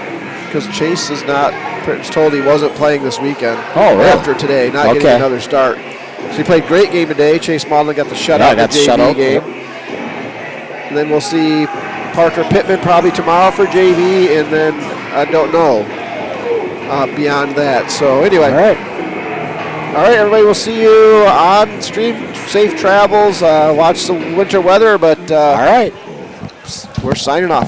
because Chase is not. Was told he wasn't playing this weekend. Oh, really? After today, not getting another start. So he played a great game today. Chase Maudlin got the shutout in the JV game. And then we'll see Parker Pittman probably tomorrow for JV, and then I don't know beyond that. So anyway. All right, everybody, we'll see you on stream. Safe travels. Watch the winter weather, but all right, we're signing off.